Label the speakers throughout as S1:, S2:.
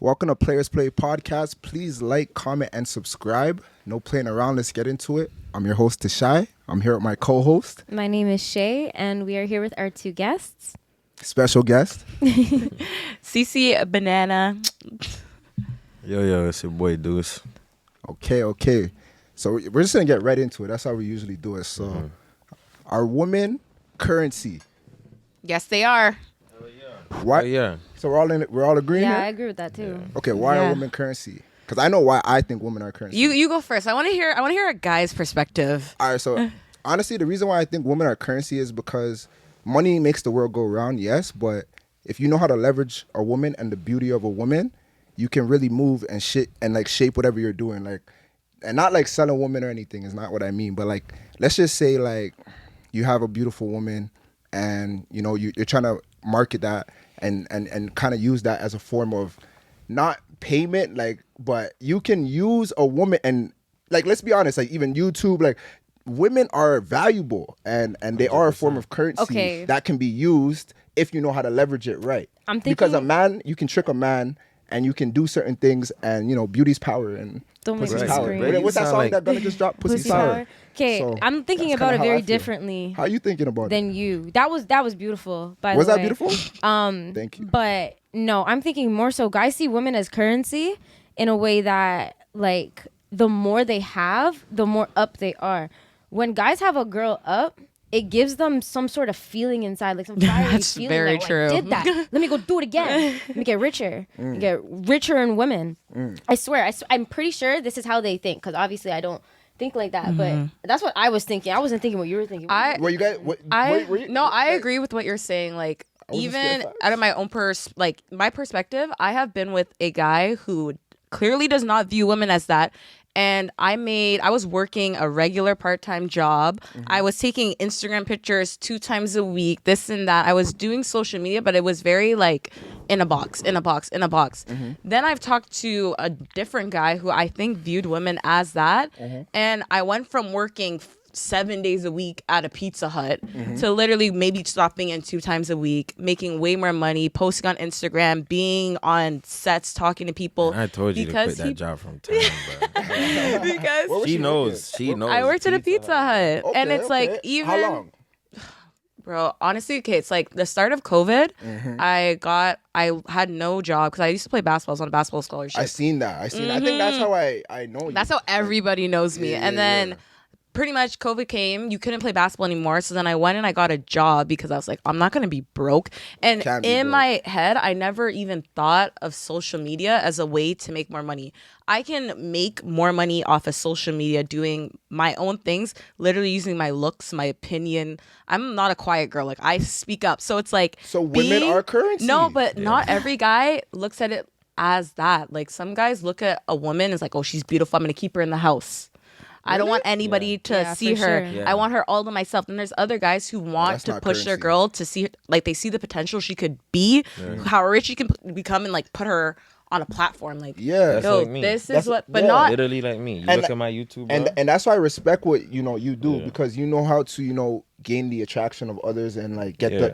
S1: Welcome to Players Play Podcast. Please like, comment, and subscribe. No playing around. Let's get into it. I'm your host, Tashai. I'm here with my co-host.
S2: My name is Shay, and we are here with our two guests.
S1: Special guest.
S3: Sisi, banana.
S4: Yo, it's your boy Deuce.
S1: Okay. So we're just going to get right into it. That's how we usually do it. So are women currency?
S3: Yes, they are.
S1: Why?
S4: Oh, yeah.
S1: So we're all agreeing
S2: Yeah,
S1: here?
S2: I agree with that too.
S1: Okay, why are
S3: Yeah.
S1: women currency? Because I know why I think women are currency.
S3: You go first. I want to hear a guy's perspective.
S1: All right, so honestly, the reason why I think women are currency is because money makes the world go round, yes, but if you know how to leverage a woman and the beauty of a woman, you can really move and shit and like shape whatever you're doing, like, and not like sell a woman or anything is not what I mean, but like let's just say like you have a beautiful woman and you know you're trying to market that and kind of use that as a form of not payment, like, but you can use a woman and like let's be honest, like even YouTube, like women are valuable and they are a form of currency that can be used if you know how to leverage it right.
S2: I'm thinking
S1: because a man, you can trick a man and you can do certain things, and you know beauty's power and
S2: Don't make
S1: pussy's
S2: me
S1: power.
S2: scream.
S1: What's that song
S4: like
S1: that gonna just drop? Pussy's power.
S2: Okay,
S1: So,
S2: I'm thinking
S1: that's
S2: about
S1: kinda
S2: it
S1: how
S2: very
S1: I feel.
S2: differently
S1: How you thinking about it?
S2: than you. That was beautiful. By
S1: Was
S2: the
S1: that
S2: way.
S1: beautiful? Thank you.
S2: But no, I'm thinking more so. Guys see women as currency in a way that like the more they have, the more up they are. When guys have a girl up, it gives them some sort of feeling inside, like some fiery
S3: That's
S2: feeling.
S3: very
S2: that,
S3: true.
S2: I did that. Let me go do it again. Let me get richer. Get richer in women. I swear. I'm pretty sure this is how they think. Because obviously I don't think like that. But that's what I was thinking. I wasn't thinking what you were thinking.
S1: Were you guys?
S3: I agree with what you're saying. Like,
S1: was just
S3: even
S1: getting
S3: out of my own my perspective, I have been with a guy who clearly does not view women as that. And I was working a regular part-time job. I was taking Instagram pictures 2 times a week, this and that. I was doing social media, but it was very like in a box. Then I've talked to a different guy who I think viewed women as that. And I went from working 7 days a week at a Pizza Hut to literally maybe stopping in 2 times a week, making way more money, posting on Instagram, being on sets, talking to people.
S4: I told you to quit that job from time, bro.
S3: Because
S4: She knows.
S3: I worked at a Pizza Hut, and it's like even
S1: how long?
S3: bro, honestly, okay, it's like the start of COVID. I had no job because I used to play basketball. I was on a basketball scholarship.
S1: I seen that. I think that's how I know you.
S3: That's how everybody knows me. And then pretty much COVID came. You couldn't play basketball anymore. So then I went and I got a job because I was like, I'm not going to be broke. And
S1: Can't be
S3: in
S1: broke.
S3: my head, I never even thought of social media as a way to make more money. I can make more money off of social media doing my own things, literally using my looks, my opinion. I'm not a quiet girl. Like, I speak up. So it's like,
S1: So women are currency.
S3: no, but not every guy looks at it as that. Like, some guys look at a woman and it's like, oh, she's beautiful, I'm going to keep her in the house. I don't want anybody to
S2: Yeah,
S3: see
S2: for
S3: her.
S2: sure.
S4: Yeah.
S3: I want her all to myself. And there's other guys who want
S1: that's
S3: to
S1: not
S3: push their
S1: currency.
S3: girl to see, like, they see the potential she could be, how rich she can become, and like put her on a platform. Like,
S1: Yeah.
S4: That's
S3: yo,
S4: like me.
S3: this
S1: That's-
S3: is what, but
S1: yeah.
S3: not.
S4: Literally like me. You
S1: And-
S4: look at my YouTube, bro.
S1: and that's why I respect what you do
S4: Yeah.
S1: because you know how to gain the attraction of others and like get
S4: Yeah.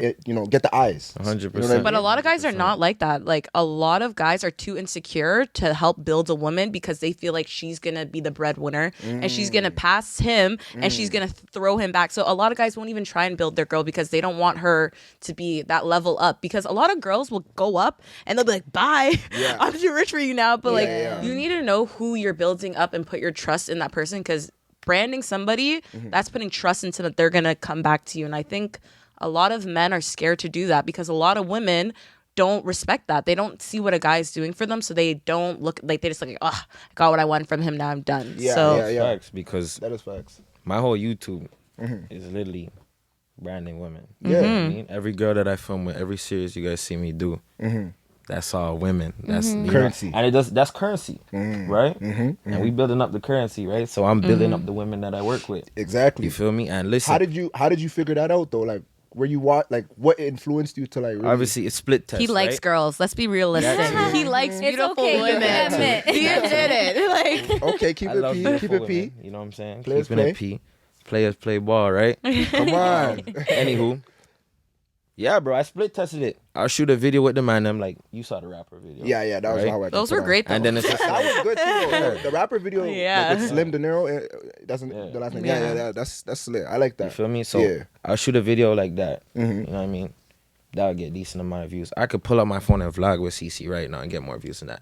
S1: get the eyes.
S4: 100%.
S3: But a lot of guys are
S4: 100%.
S3: not like that. Like, a lot of guys are too insecure to help build a woman because they feel like she's gonna be the breadwinner and she's gonna pass him and she's gonna throw him back. So a lot of guys won't even try and build their girl because they don't want her to be that level up. Because a lot of girls will go up and they'll be like, "Bye,
S1: Yeah.
S3: I'm too rich for you now." But like,
S1: Yeah.
S3: you need to know who you're building up and put your trust in that person, because branding somebody, that's putting trust into that they're gonna come back to you. And I think a lot of men are scared to do that because a lot of women don't respect that. They don't see what a guy is doing for them, so they don't look like, they just like, oh, I got what I want from him, now I'm done.
S1: Yeah,
S3: so
S1: yeah.
S4: Facts, because
S1: That is facts.
S4: my whole YouTube is literally branding women.
S1: Yeah.
S4: You know what I mean? Every girl that I film with, every series you guys see me do, that's all women. That's you know,
S1: Currency.
S4: and that's currency, right? And we building up the currency, right? So I'm building up the women that I work with.
S1: Exactly.
S4: You feel me? And listen,
S1: How did you figure that out though? Like where you what influenced you to like really
S4: obviously it's split test.
S3: he likes
S4: right?
S3: girls. Let's be realistic.
S4: That too.
S3: He likes
S2: It's
S3: beautiful
S2: okay, you
S3: women.
S2: can admit.
S3: He admitted it. Like,
S1: Okay, keep
S4: I
S1: it
S4: love
S1: P.
S4: beautiful
S1: Keep it P.
S4: women, you know what I'm saying?
S1: Players
S4: Keeping it P. Players play ball, right?
S1: Come on.
S4: Anywho, Yeah, bro, I split tested it. I'll shoot a video with the man. I'm like, you saw the rapper video.
S1: Yeah, that was
S4: Right?
S1: how I
S3: Those were great though.
S4: And then it's just
S1: That was good too. Though. The rapper video,
S3: Yeah.
S1: like with Slim De Niro, doesn't the last name? Yeah, that's slit. I like that.
S4: You feel me? So
S1: yeah.
S4: I'll shoot a video like that.
S1: Mm-hmm.
S4: You know what I mean? That'll get a decent amount of views. I could pull up my phone and vlog with Sisi right now and get more views than that.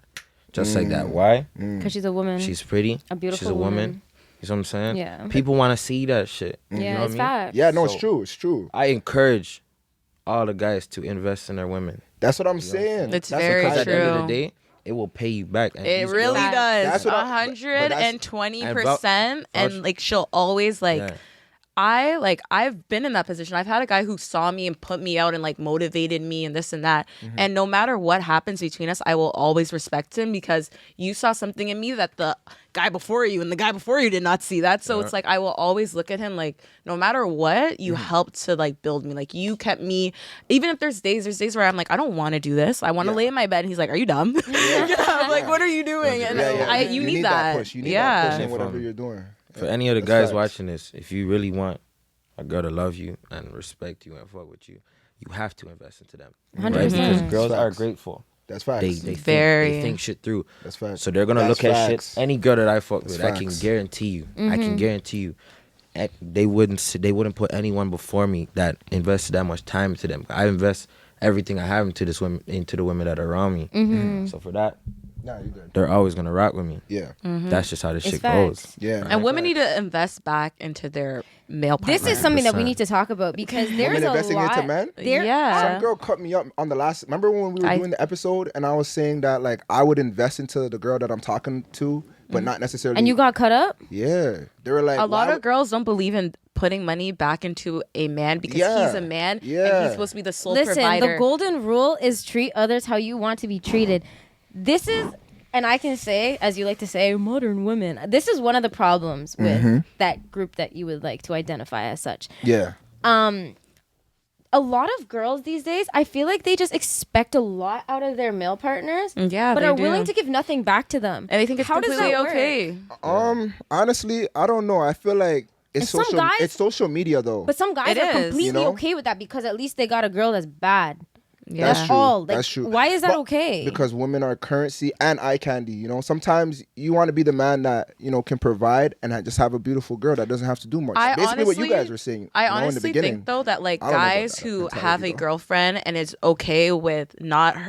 S4: Just like that. Why?
S2: Because she's a woman.
S4: She's pretty.
S2: A beautiful
S4: She's a woman.
S2: woman.
S4: You know what I'm saying?
S2: Yeah.
S4: People want to see that shit.
S2: Yeah,
S4: You know what
S2: it's
S4: I mean?
S2: facts.
S1: Yeah, no,
S4: So-
S1: it's true. It's true.
S4: I encourage all the guys to invest in their women.
S1: That's what I'm saying.
S3: It's
S1: That's
S3: very
S4: Because at the end of
S3: true.
S4: the day, it will pay you back. And
S3: It
S4: these
S3: really
S4: girls-
S3: does.
S1: That's what I- but that's-
S3: 120%.
S4: vouch-
S3: And like she'll always like
S4: Yeah.
S3: I've been in that position. I've had a guy who saw me and put me out and like motivated me and this and that. And no matter what happens between us, I will always respect him because you saw something in me that the guy before you and the guy before you did not see that. So it's like I will always look at him like no matter what, you helped to like build me. Like you kept me, even if there's days where I'm like, I don't want to do this. I want to lay in my bed. And he's like, are you dumb? I'm like, what are you doing? And you need that.
S1: push. You need
S3: yeah.
S1: that push in whatever you're doing.
S4: For any of the
S1: That's
S4: guys
S1: facts.
S4: watching this, if you really want a girl to love you and respect you and fuck with you, you have to invest into them.
S2: 100%.
S4: Right? Because girls
S1: That's
S4: are
S1: facts.
S4: grateful.
S1: That's facts.
S3: Very.
S4: They think shit through.
S1: That's facts.
S4: So they're gonna
S1: That's
S4: look at
S1: facts.
S4: shit. Any girl that I fuck
S1: That's
S4: with, I can
S1: facts.
S4: guarantee you. I can guarantee you. They wouldn't put anyone before me that invested that much time into them. I invest everything I have into the women that are around me. So for that,
S1: Nah, you good.
S4: they're always gonna rock with me.
S1: Yeah.
S4: That's just how this
S2: It's
S4: shit
S2: facts.
S4: goes.
S1: Yeah.
S3: And women need to invest back into their male partner.
S2: This is something that we
S4: 100%.
S2: need to talk about because there's
S1: Women
S2: a
S1: investing
S2: lot.
S1: into men?
S3: Yeah.
S1: Some girl cut me up on the last. Remember when we were
S3: I-
S1: doing the episode and I was saying that like I would invest into the girl that I'm talking to, but not necessarily.
S2: And you got cut up?
S1: Yeah, they were like
S3: A lot
S1: why
S3: of girls don't believe in putting money back into a man because
S1: Yeah.
S3: he's a man and
S1: Yeah.
S3: he's supposed to be the sole
S2: Listen,
S3: provider.
S2: the golden rule is treat others how you want to be treated. This is, and I can say, as you like to say, modern women. This is one of the problems with that group that you would like to identify as such.
S1: Yeah.
S2: A lot of girls these days, I feel like they just expect a lot out of their male partners,
S3: Yeah,
S2: but
S3: they
S2: are
S3: do.
S2: willing to give nothing back to them.
S3: and they think it's
S2: How does
S3: completely
S2: that work?
S3: okay.
S1: Honestly, I don't know. I feel like it's
S2: And some
S1: social.
S2: guys-
S1: it's social media though.
S2: But some guys
S3: It
S2: are
S3: is,
S2: completely
S1: you know?
S2: okay with that because at least they got a girl that's bad.
S3: Yeah.
S1: That's true.
S2: All. Like,
S1: That's true.
S2: Why is that
S1: But-
S2: okay?
S1: Because women are currency and eye candy. You know, sometimes you want to be the man that can provide and just have a beautiful girl that doesn't have to do much.
S3: I
S1: Basically, what you
S3: honestly-
S1: guys were saying.
S3: I
S1: in the
S3: honestly
S1: beginning.
S3: think though that like
S1: I don't know about
S3: guys
S1: that
S3: who
S1: mentality,
S3: have a
S1: though.
S3: girlfriend and is okay with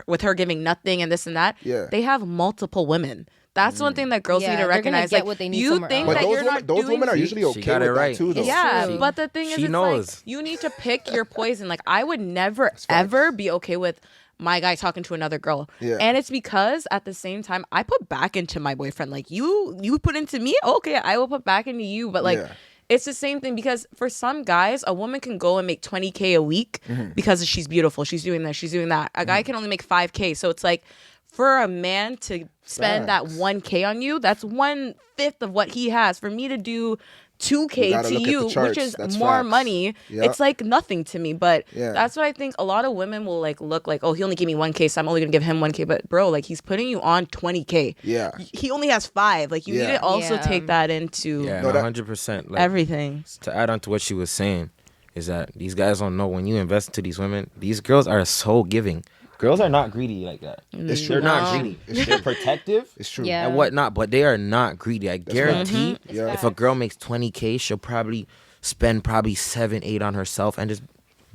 S3: with her giving nothing and this and that,
S1: Yeah.
S3: they have multiple women. That's one thing that girls
S2: Yeah,
S3: need to
S2: they're gonna
S3: recognize.
S2: get
S3: Like,
S2: what they need
S3: you
S2: somewhere
S3: think
S2: else.
S1: But
S3: that
S1: those
S3: you're
S1: women,
S3: not
S1: those
S3: doing
S1: women are
S4: She-
S1: usually
S4: she
S1: okay
S4: got
S1: with
S4: it
S1: that
S4: right.
S1: too, though.
S3: Yeah,
S2: true.
S3: but the thing is,
S4: She
S3: it's
S4: knows.
S3: like you need to pick your poison. Like I would never ever be okay with my guy talking to another girl.
S1: Yeah.
S3: And it's because at the same time I put back into my boyfriend. Like you put into me, okay, I will put back into you. But like
S1: Yeah.
S3: it's the same thing because for some guys, a woman can go and make 20K a week because she's beautiful. She's doing this, she's doing that. A guy can only make 5K. So it's like for a man to spend that
S1: Facts.
S3: 1K on you, that's 1/5 of what he has. For me to do 2K
S1: You gotta
S3: to
S1: look at the
S3: you,
S1: charts.
S3: which is
S1: That's
S3: more
S1: facts.
S3: money,
S1: Yeah.
S3: it's like nothing to me. But
S1: Yeah.
S3: that's what I think a lot of women will like look like, oh, he only gave me 1K, so I'm only gonna give him 1K. But bro, like he's putting you on 20K.
S1: Yeah.
S3: He only has 5. Like you need
S1: Yeah.
S3: to also
S2: Yeah.
S3: take that into
S4: Yeah,
S1: No, that-
S4: 100%. Like,
S3: everything.
S4: to add on to what she was saying, is that these guys don't know when you invest into these women, these girls are so giving. Girls are not greedy like that.
S1: It's
S4: They're
S1: true.
S4: not greedy. They're protective
S1: It's true.
S2: Yeah.
S4: and whatnot, but they are not greedy. I guarantee
S1: Yeah.
S4: if a girl makes 20K, she'll probably spend 7, 8 on herself and just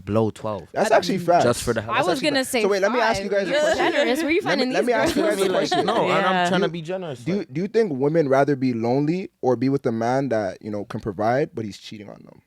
S4: blow 12.
S1: That's actually facts.
S4: Just for the hell.
S2: I was gonna say.
S1: So wait, let me ask you guys a question.
S2: Generous. Where are you finding
S1: let
S2: these
S1: me ask you
S2: girls?
S1: guys a question.
S4: No, and
S3: Yeah.
S4: I'm trying to be generous.
S1: Do you think women rather be lonely or be with a man that can provide but he's cheating on them?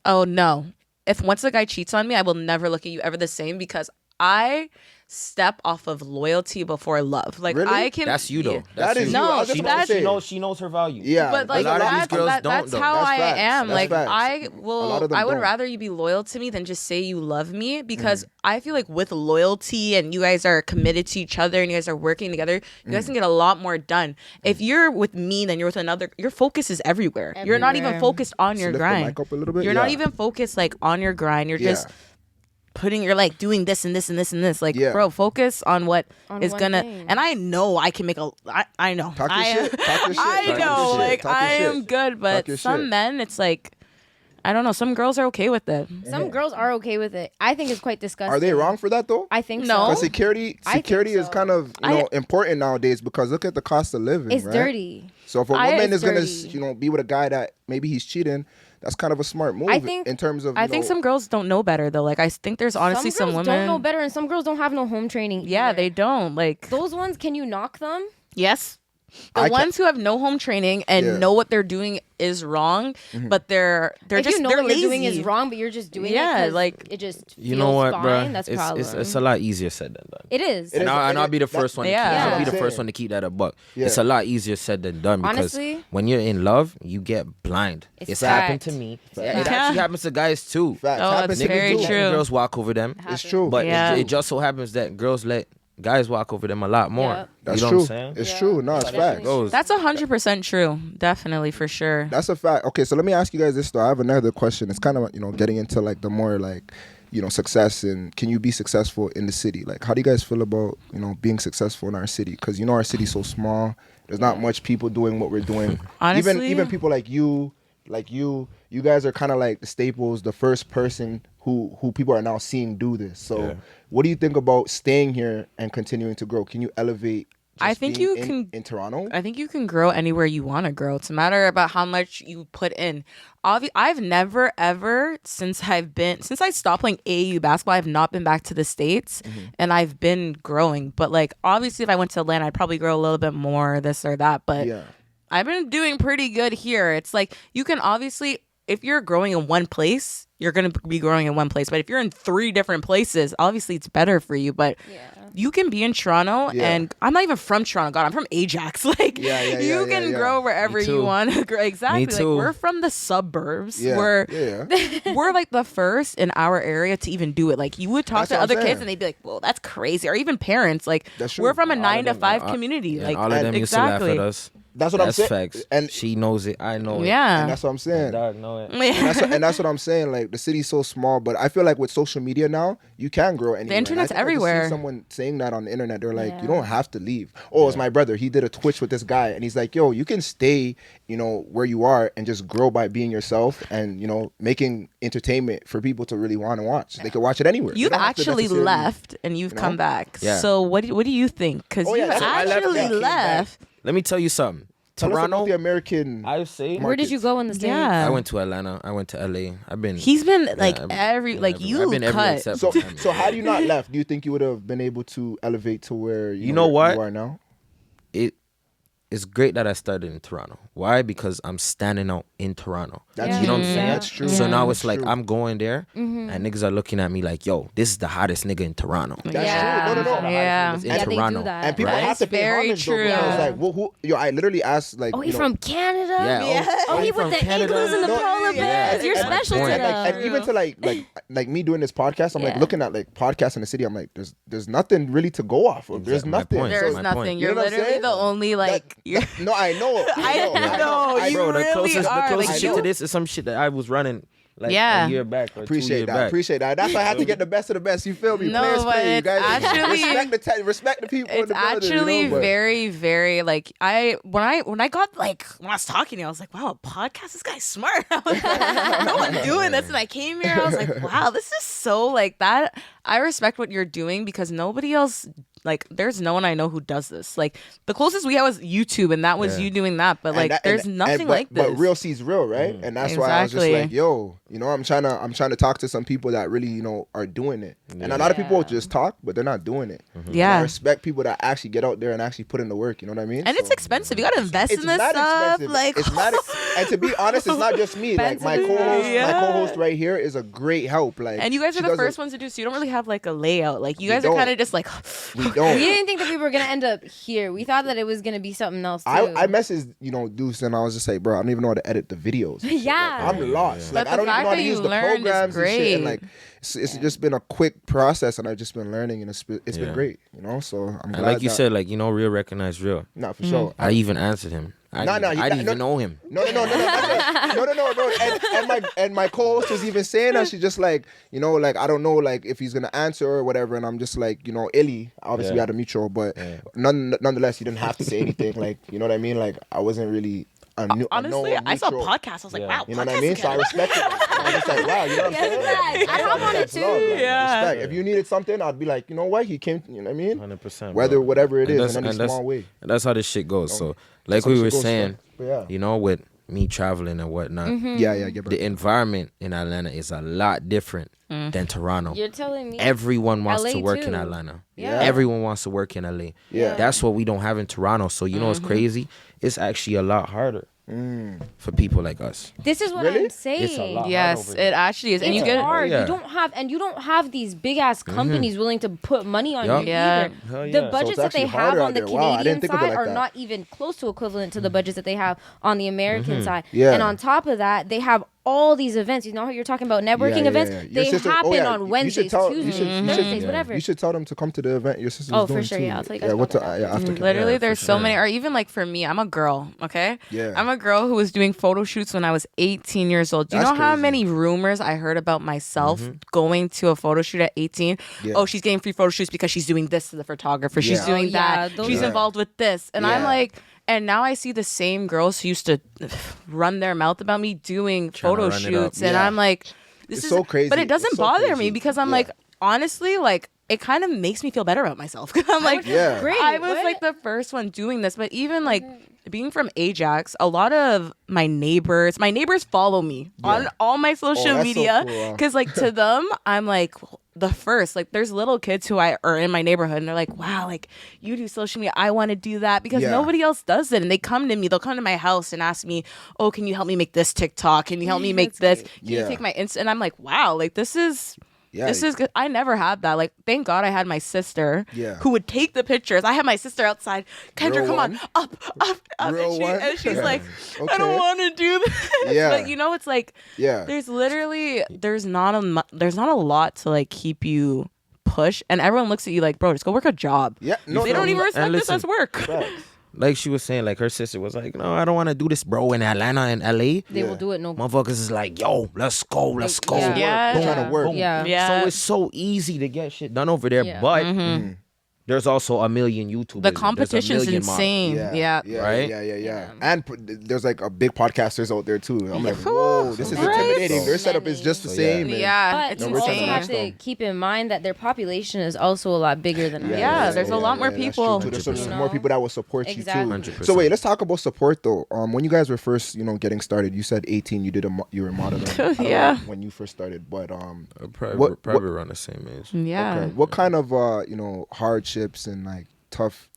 S3: Oh no. If once a guy cheats on me, I will never look at you ever the same because I step off of loyalty before love. Like
S1: Really?
S3: I can
S4: That's you though.
S1: That
S4: That's
S1: is
S4: you.
S1: you. I was
S3: No,
S1: just
S4: She
S1: about to
S3: that's-
S1: say.
S4: she knows her value.
S1: Yeah,
S3: but like
S4: a lot of these
S3: that's,
S4: girls
S3: that,
S4: don't,
S3: that's
S4: though.
S3: how
S1: That's
S3: I
S1: facts.
S3: am.
S1: That's
S3: Like
S1: facts.
S3: I
S1: A lot
S3: will
S1: of them
S3: I would
S1: don't.
S3: rather you be loyal to me than just say you love me because I feel like with loyalty and you guys are committed to each other and you guys are working together, you guys can get a lot more done. If you're with me then you're with another, your focus is everywhere. You're not even
S2: Everywhere.
S3: focused on
S1: Just
S3: your
S1: lift the
S3: grind.
S1: mic up a little bit?
S3: You're not
S1: Yeah.
S3: even focused like on your grind. You're
S1: Yeah.
S3: just putting you're like doing this and this and this and this. Like
S1: Yeah.
S3: bro, focus on what
S2: On
S3: is
S2: one
S3: gonna
S2: thing.
S3: and I know I can make I know.
S1: Talk your
S3: I
S1: shit. Talk your shit.
S3: I
S1: Talk your
S3: know,
S1: shit.
S3: like
S1: Talk your
S3: I
S1: shit.
S3: am good,
S1: Talk
S3: but
S1: your
S3: some
S1: shit.
S3: men, it's like I don't know. Some girls are okay with it.
S2: Some girls are okay with it. I think it's quite disgusting.
S1: Are they wrong for that though?
S2: I think
S3: No.
S2: so.
S1: Because security
S2: I think
S1: is
S2: so.
S1: kind of important nowadays because look at the cost of living.
S2: It's
S1: right?
S2: dirty.
S1: So if a woman
S2: it's
S1: is gonna
S2: dirty.
S1: be with a guy that maybe he's cheating, that's kind of a smart move.
S2: I think-
S1: in terms of
S3: I think some girls don't know better though. Like I think there's honestly some
S2: girls
S3: women
S2: don't know better, and some girls don't have no home training.
S3: Yeah,
S2: either.
S3: they don't. Like
S2: Those ones, can you knock them?
S3: yes. The
S1: I
S3: ones who have no home training and
S1: Yeah.
S3: know what they're doing is wrong, but they're
S2: If
S3: just
S2: you know
S3: they're
S2: what
S3: lazy.
S2: you're doing is wrong, but you're just doing
S3: Yeah,
S2: it 'cause
S3: like,
S2: it just
S4: You
S2: feels
S4: know what,
S2: fine.
S4: bro?
S2: That's
S4: It's
S2: problem.
S4: it's a lot easier said than done.
S2: It is.
S1: It is.
S4: And I'll be the first one.
S3: Yeah.
S4: I'll be the
S1: That's
S4: first
S1: what I'm
S4: one to keep that a buck.
S1: Yeah.
S4: It's a lot easier said than done because
S2: Honestly,
S4: when you're in love, you get blind.
S2: It's
S4: happened
S2: fact.
S4: to me.
S1: Fact.
S4: It
S3: Yeah.
S4: actually happens to guys too.
S1: Facts.
S3: Oh,
S1: Happens
S3: it's
S1: to me
S3: very
S1: too.
S3: true.
S4: Girls walk over them,
S1: It's true.
S4: but
S3: Yeah.
S4: it just so happens that girls let guys walk over them a lot more.
S2: Yep.
S1: That's
S4: you know
S1: true.
S4: what I'm saying?
S1: It's
S2: Yeah.
S1: true. No, it's
S2: Definitely.
S1: facts.
S4: Goes.
S3: That's 100% true. Definitely for sure.
S1: That's a fact. Okay, so let me ask you guys this though. I have another question. It's kind of getting into like the more like success and can you be successful in the city? Like, how do you guys feel about being successful in our city? Because our city's so small. There's not much people doing what we're doing.
S3: Honestly-
S1: even people like you guys are kind of like the staples, the first person who people are now seeing do this. So,
S4: Yeah.
S1: what do you think about staying here and continuing to grow? Can you elevate?
S3: I
S1: just
S3: think
S1: being
S3: you can-
S1: in Toronto.
S3: I think you can grow anywhere you want to grow. It's a matter about how much you put in. I've never ever since I stopped playing AAU basketball, I've not been back to the States, and I've been growing. But like obviously, if I went to Atlanta, I'd probably grow a little bit more, this or that. But
S1: Yeah.
S3: I've been doing pretty good here. It's like you can obviously, if you're growing in one place, you're going to be growing in one place. But if you're in 3 different places, obviously it's better for you. But you can be in Toronto,
S1: Yeah.
S3: and I'm not even from Toronto. God, I'm from Ajax. Like, you can grow wherever
S4: Me
S3: you
S4: too.
S3: want to grow. Exactly.
S4: Me
S3: Like,
S4: too.
S3: we're from the suburbs.
S1: Yeah.
S3: We're
S1: yeah.
S3: we're like the first in our area to even do it. Like you would talk
S1: That's
S3: to
S1: what I'm
S3: other kids
S1: saying.
S3: and they'd be like, "Well, that's crazy," or even parents. Like
S1: That's true.
S3: we're from a
S1: All of
S3: 9 to
S1: them,
S3: 5 community.
S4: Yeah,
S3: like
S4: all of them used to laugh at us.
S1: That's what I'm
S4: That's
S1: saying.
S4: facts.
S1: And
S4: She knows it. I know it.
S3: Yeah.
S1: and that's what I'm saying.
S4: Dog know it.
S1: And that's what I'm saying. Like the city's so small, but I feel like with social media now, you can grow anywhere. And I
S3: internet's
S1: think I just
S3: everywhere.
S1: see someone saying that on the internet. They're like,
S2: Yeah.
S1: you don't have to leave. Oh, it's my brother. He did a Twitch with this guy, and he's like, yo, you can stay, where you are and just grow by being yourself and making entertainment for people to really want to watch. They can watch it anywhere. They
S3: You've
S1: don't have to
S3: actually
S1: necessarily-
S3: left and you've come back.
S4: Yeah.
S3: So what do you think? Because
S1: Oh, yeah,
S3: you've
S1: so I left,
S3: actually
S1: yeah, came
S3: left.
S4: Let me tell you something.
S1: Tell us about
S4: Toronto,
S1: the American.
S4: I say.
S2: Where did you go in the States?
S3: Yeah.
S4: I went to Atlanta. I went to LA. I've been.
S3: He's been like
S4: I've
S3: every like
S4: been
S3: you
S4: I've been everywhere
S3: cut.
S4: except
S1: so,
S4: for Miami.
S1: so had you not left, do you think you would have been able to elevate to where
S4: You know
S1: where
S4: what?
S1: you are now?
S4: It's great that I started in Toronto. Why? Because I'm standing out in Toronto.
S1: That's
S4: You know what I'm
S1: true.
S4: saying?
S1: That's true.
S4: So now
S1: That's
S4: it's like
S1: true.
S4: I'm going there, and niggas are looking at me like, "Yo, this is the hottest nigga in Toronto."
S1: That's
S3: Yeah.
S1: true. No.
S3: Yeah.
S4: It's in
S2: Yeah, they do
S4: Toronto.
S2: that.
S1: And people
S3: That
S1: have
S3: is
S1: to pay
S3: very
S1: homage though,
S3: true.
S1: because like, I literally asked like,
S2: Oh, he from Canada?
S4: Yeah.
S2: Oh, he with the igloos and the
S1: No,
S2: polar
S1: yeah,
S2: bears. You're
S4: and-
S2: special
S4: and-
S2: to
S1: and,
S2: them.
S1: and even to like me doing this podcast, I'm like
S2: Yeah.
S1: looking at like podcasts in the city. I'm like, there's nothing really to go off of. There's
S4: Exactly. My
S1: nothing.
S4: point.
S3: There's
S4: my
S3: nothing.
S4: point.
S3: You're
S1: You know what I'm
S3: literally
S1: saying?
S3: the only like you're
S1: No, I know.
S3: I know, you
S4: Bro, the
S3: really
S4: closest,
S3: are.
S4: the closest
S3: Like,
S4: shit
S3: you-
S4: to this is some shit that I was running like
S3: Yeah.
S4: a year back or 2
S1: Appreciate
S4: years
S1: that.
S4: back.
S1: Appreciate that. That's why I had to get the best of the best. You feel me?
S3: No,
S1: Players
S3: but
S1: play. You
S3: it's
S1: guys
S3: actually-
S1: respect the people. in
S3: It's
S1: the building,
S3: actually
S1: but-
S3: very, very like when I got like when I was talking to you, I was like, wow, a podcast, this guy's smart. I was like, no one doing this. And I came here, I was like, wow, this is so like that. I respect what you're doing because nobody else like there's no one I know who does this. Like the closest we had was YouTube, and that was
S4: Yeah.
S3: you doing that. But like there's nothing
S1: but,
S3: like this.
S1: But real sees real, right? And that's why I was just
S3: Exactly.
S1: like, yo, I'm trying to talk to some people that really, are doing it. And a lot of people just talk, but they're not doing it. And
S3: Yeah.
S1: I respect people that actually get out there and actually put in the work. You know what I mean?
S3: And it's
S1: So-
S3: expensive. You gotta invest
S1: It's
S3: in this
S1: mad
S3: stuff.
S1: expensive.
S3: Like
S1: It's mad. And to be honest, it's not just me. Like my
S2: Expensive.
S1: co-host,
S3: Yeah.
S1: my co-host right here is a great help. Like,
S3: and you guys
S1: she
S3: are the
S1: does
S3: first
S1: a-
S3: ones to do, so you don't really have like a layout. Like you
S1: We
S3: guys are
S1: don't.
S3: kind of just like
S1: We don't.
S2: We didn't think that we were gonna end up here. We thought that it was gonna be something else too.
S1: I messaged Deuce and I was just like, bro, I don't even know how to edit the videos. and shit.
S2: Yeah.
S1: Like, I'm lost.
S3: But
S1: Like I
S3: the
S1: don't even
S3: fact
S1: know how to
S3: that
S1: use
S3: you
S1: the
S3: learned is
S1: programs and shit. And
S3: great.
S1: like it's just been a quick process, and I've just been learning, and it's been
S4: Yeah.
S1: great. So I'm
S4: And
S1: glad.
S4: like you
S1: that-
S4: said, real recognize real.
S1: nah, for sure.
S4: I even answered him. I
S1: No, no,
S4: didn't
S1: no,
S4: even know him.
S1: No. And my co-host was even saying that she's just like, like I don't know, like if he's gonna answer or whatever, and I'm just like, Illy. Obviously, we
S4: Yeah.
S1: had a mutual, but nonetheless, you didn't have to say anything. Like, you know what I mean? Like, I wasn't really
S3: Honestly, I saw
S1: mutual-
S3: podcasts. I was like, wow,
S1: You know what I mean? So I respect it. I was just like, wow, you know what I'm saying?
S2: Yes, I hop on it too.
S3: Yeah.
S1: Respect. If you needed something, I'd be like, you know what? He came, you know what I mean?
S4: 100%.
S1: Whether, whatever it
S4: And
S1: is,
S4: that's-
S1: in any
S4: and that's-
S1: small way.
S4: And that's how this shit goes. So, like
S1: That's how
S4: we
S1: this
S4: were
S1: shit goes,
S4: saying,
S1: but yeah.
S4: you know, with me traveling and whatnot,
S1: Yeah, get back.
S4: the environment in Atlanta is a lot different than Toronto.
S2: You're telling me.
S4: Everyone wants
S2: LA
S4: to work in
S2: too.
S4: Atlanta.
S2: Yeah.
S4: Everyone wants to work in LA.
S1: Yeah.
S4: That's what we don't have in Toronto. So you know what's crazy? It's actually a lot harder for people like us.
S2: This is what
S1: Really?
S2: I'm saying.
S4: It's a lot.
S3: Yes,
S4: hard over
S3: it actually is. And you
S2: It's
S3: get
S2: hard.
S4: Yeah.
S2: You don't have these big ass companies willing to put money on
S4: Yup.
S2: you
S3: Yeah.
S2: either.
S4: Hell yeah.
S2: The
S4: So
S2: budgets
S1: it's
S2: that they
S1: actually
S2: have
S1: harder
S2: on
S1: out
S2: the
S1: there. Wow, I didn't
S2: Canadian
S1: think of it
S2: side
S1: like
S2: are
S1: that.
S2: not even close to equivalent to the budgets that they have on the American side.
S1: Yeah.
S2: And on top of that, they have all these events. You know how you're talking about networking events?
S1: Your
S2: They
S1: sister-
S2: happen
S1: oh, yeah,
S2: on
S1: you should
S2: Wednesdays,
S1: tell-
S2: Tuesdays,
S1: you should-
S2: Thursdays, whatever.
S1: You should tell them to come to the event your sister's
S2: Oh,
S1: doing
S2: for sure,
S1: too.
S2: yeah, I'll tell you guys
S1: Yeah,
S2: about that.
S1: after.
S3: Literally,
S4: Yeah,
S3: there's
S4: for
S3: so
S4: sure.
S3: many. Or even like for me, I'm a girl, okay?
S1: Yeah.
S3: I'm a girl who was doing photo shoots when I was 18 years old. Do you
S1: That's
S3: know how
S1: crazy.
S3: many rumors I heard about myself going to a photo shoot at 18?
S1: Yeah.
S3: Oh, she's getting free photo shoots because she's doing this to the photographer. She's
S1: Yeah.
S3: doing
S2: Oh, yeah,
S3: that.
S2: those
S3: She's
S1: are-
S3: involved with this. And I'm
S1: Yeah.
S3: like, and now I see the same girls who used to run their mouth about me doing
S4: Tryna
S3: photo
S4: run it up.
S3: shoots. And
S1: Yeah.
S3: I'm like, this
S1: It's
S3: is
S1: so crazy.
S3: But it doesn't
S1: It's so
S3: bother
S1: crazy.
S3: me because I'm
S1: Yeah.
S3: like, honestly, like, it kind of makes me feel better about myself. I'm like,
S1: Yeah.
S2: Great.
S3: I was
S2: What?
S3: like the first one doing this, but even like being from Ajax, a lot of my neighbors follow me on all my social
S1: that's so
S3: media
S1: cool.
S3: because like to them, I'm like the first. Like there's little kids who are in my neighborhood and they're like, wow, like you do social media, I want to do that because
S1: Yeah.
S3: nobody else does it. And they come to me, they'll come to my house and ask me, oh, can you help me make this TikTok? Can you help me make this? Can you
S1: Yeah.
S3: take my Insta? And I'm like, wow, like this is.
S1: Yeah.
S3: This is good. I never had that. Like, thank God I had my sister
S1: Yeah.
S3: who would take the pictures. I had my sister outside. Kendra,
S1: Real
S3: come
S1: one?
S3: on, up.
S1: Real one?
S3: And she's like, I
S1: Okay.
S3: don't want to do this.
S1: Yeah.
S3: But you know, it's like,
S1: Yeah.
S3: there's not a lot to like keep you push, and everyone looks at you like, bro, just go work a job.
S1: Yeah.
S3: They don't even respect this as work.
S1: Facts.
S4: Like she was saying, like her sister was like, no, I don't want to do this, bro, in Atlanta and LA.
S2: They will do it no.
S4: Motherfuckers is like, yo, let's go.
S2: Yeah.
S3: Yeah.
S1: They're trying to work.
S2: Yeah.
S3: Yeah.
S4: So it's so easy to get shit done over there,
S2: Yeah.
S4: but there's also a million YouTubers.
S3: The
S4: There's a
S3: competition's
S4: million models.
S3: insane. Yeah.
S4: Right?
S1: Yeah. And there's like a big podcasters out there too. I'm like,
S3: Yeah.
S1: whoa, this is
S3: Right.
S1: intimidating. Their setup is just the
S4: So,
S1: same. and-
S3: Yeah,
S2: But
S3: it's
S2: you
S1: No, we're
S2: also
S1: trying to
S2: have
S1: match
S2: to keep in mind that their population is also a lot bigger than ours.
S3: Yeah, there's a lot more
S1: that's true,
S3: people.
S1: too. There's so
S4: 100%.
S1: more people that will support
S2: Exactly.
S1: you too.
S4: 100%.
S1: So wait, let's talk about support though. When you guys were first, getting started, you said 18. You were modeling. I don't
S3: Yeah.
S1: know when you first started, but
S4: Probably,
S1: What-
S4: probably around the same age.
S3: Yeah.
S1: okay. What kind of hardships and like tough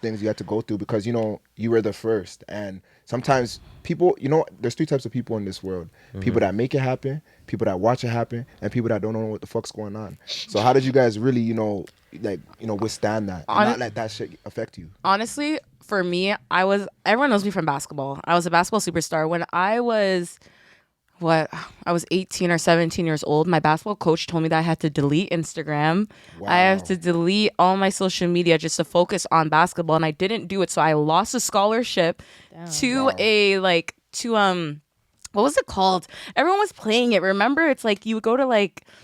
S1: things you had to go through because you were the first, and sometimes people, there's three types of people in this world: people that make it happen, people that watch it happen, and people that don't know what the fuck's going on. So how did you guys really withstand that and not let that shit affect you?
S3: Honestly, for me, everyone knows me from basketball. I was a basketball superstar. When I was 18 or 17 years old, my basketball coach told me that I had to delete Instagram. I have to delete all my social media just to focus on basketball, and I didn't do it. So I lost a scholarship to what was it called? Everyone was playing it. Remember, it's like you would go to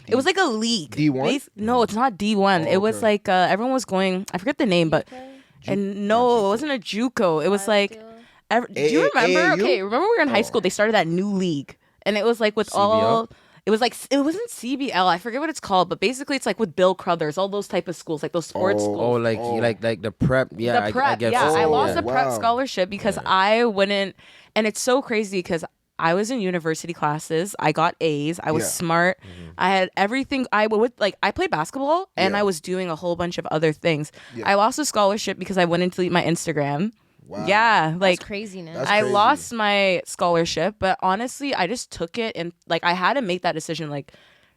S3: it was like a league.
S1: D1?
S3: No, it's not D1. It was
S1: okay.
S3: like everyone was going. I forget the name, but and no, it wasn't a JUCO. It was like. Do you remember?
S1: AAU?
S3: Okay, remember we were in high school. They started that new league, and it was like with all. It was like it wasn't CBL. I forget what it's called, but basically it's like with Bill Crothers, all those type of schools, like those sports schools.
S4: Oh, like the prep. Yeah,
S3: The prep,
S4: I get
S3: yeah.
S4: so,
S3: I lost
S4: yeah.
S3: the prep
S1: Wow.
S3: scholarship because I wouldn't, and it's so crazy because I was in university classes. I got A's. I was
S1: Yeah.
S3: smart. I had everything. I played basketball and
S1: Yeah.
S3: I was doing a whole bunch of other things.
S1: Yeah.
S3: I lost a scholarship because I wouldn't delete my Instagram.
S1: Wow.
S3: Yeah, like
S2: That's craziness.
S1: That's
S3: I
S1: crazy.
S3: lost my scholarship, but honestly, I just took it and I had to make that decision. Like,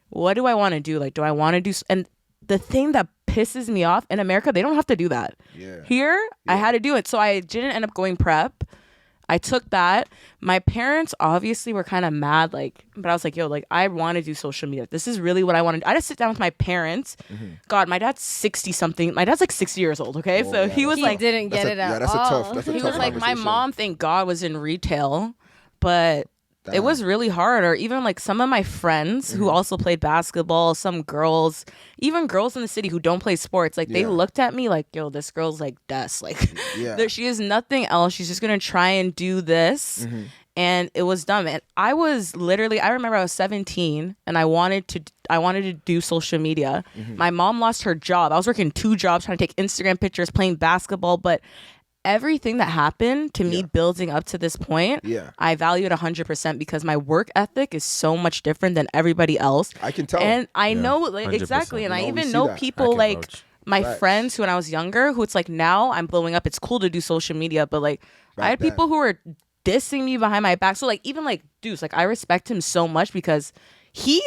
S3: what do I want to do? Like, do I want to do? And the thing that pisses me off in America, they don't have to do that.
S1: Yeah.
S3: Here, I had to do it, so I didn't end up going prep. I took that. My parents obviously were kind of mad, but I was like, yo, I want to do social media. This is really what I want to do. I just sit down with my parents. God, my dad's 60 something. My dad's like 60 years old. Okay, so he was
S2: he
S3: like,
S2: didn't get it at
S1: that's
S2: all.
S1: That's a
S3: he
S1: tough
S3: was like, my
S1: conversation.
S3: mom, thank God, was in retail, but it was really hard. Or even like some of my friends who also played basketball, some girls, even girls in the city who don't play sports, like they looked at me like, yo, this girl's like Des. Like she is nothing else. She's just gonna try and do this. And it was dumb. And I was literally, I remember I was 17 and I wanted to do social media. My mom lost her job. I was working 2 jobs trying to take Instagram pictures, playing basketball, but everything that happened to me building up to this point, I value it 100% because my work ethic is so much different than everybody else.
S1: I can tell.
S3: And I know, like, exactly. And I even know people like my friends who, when I was younger, who it's like now I'm blowing up. It's cool to do social media, but like I had people who were dissing me behind my back. So like even like Deuce, like I respect him so much because he's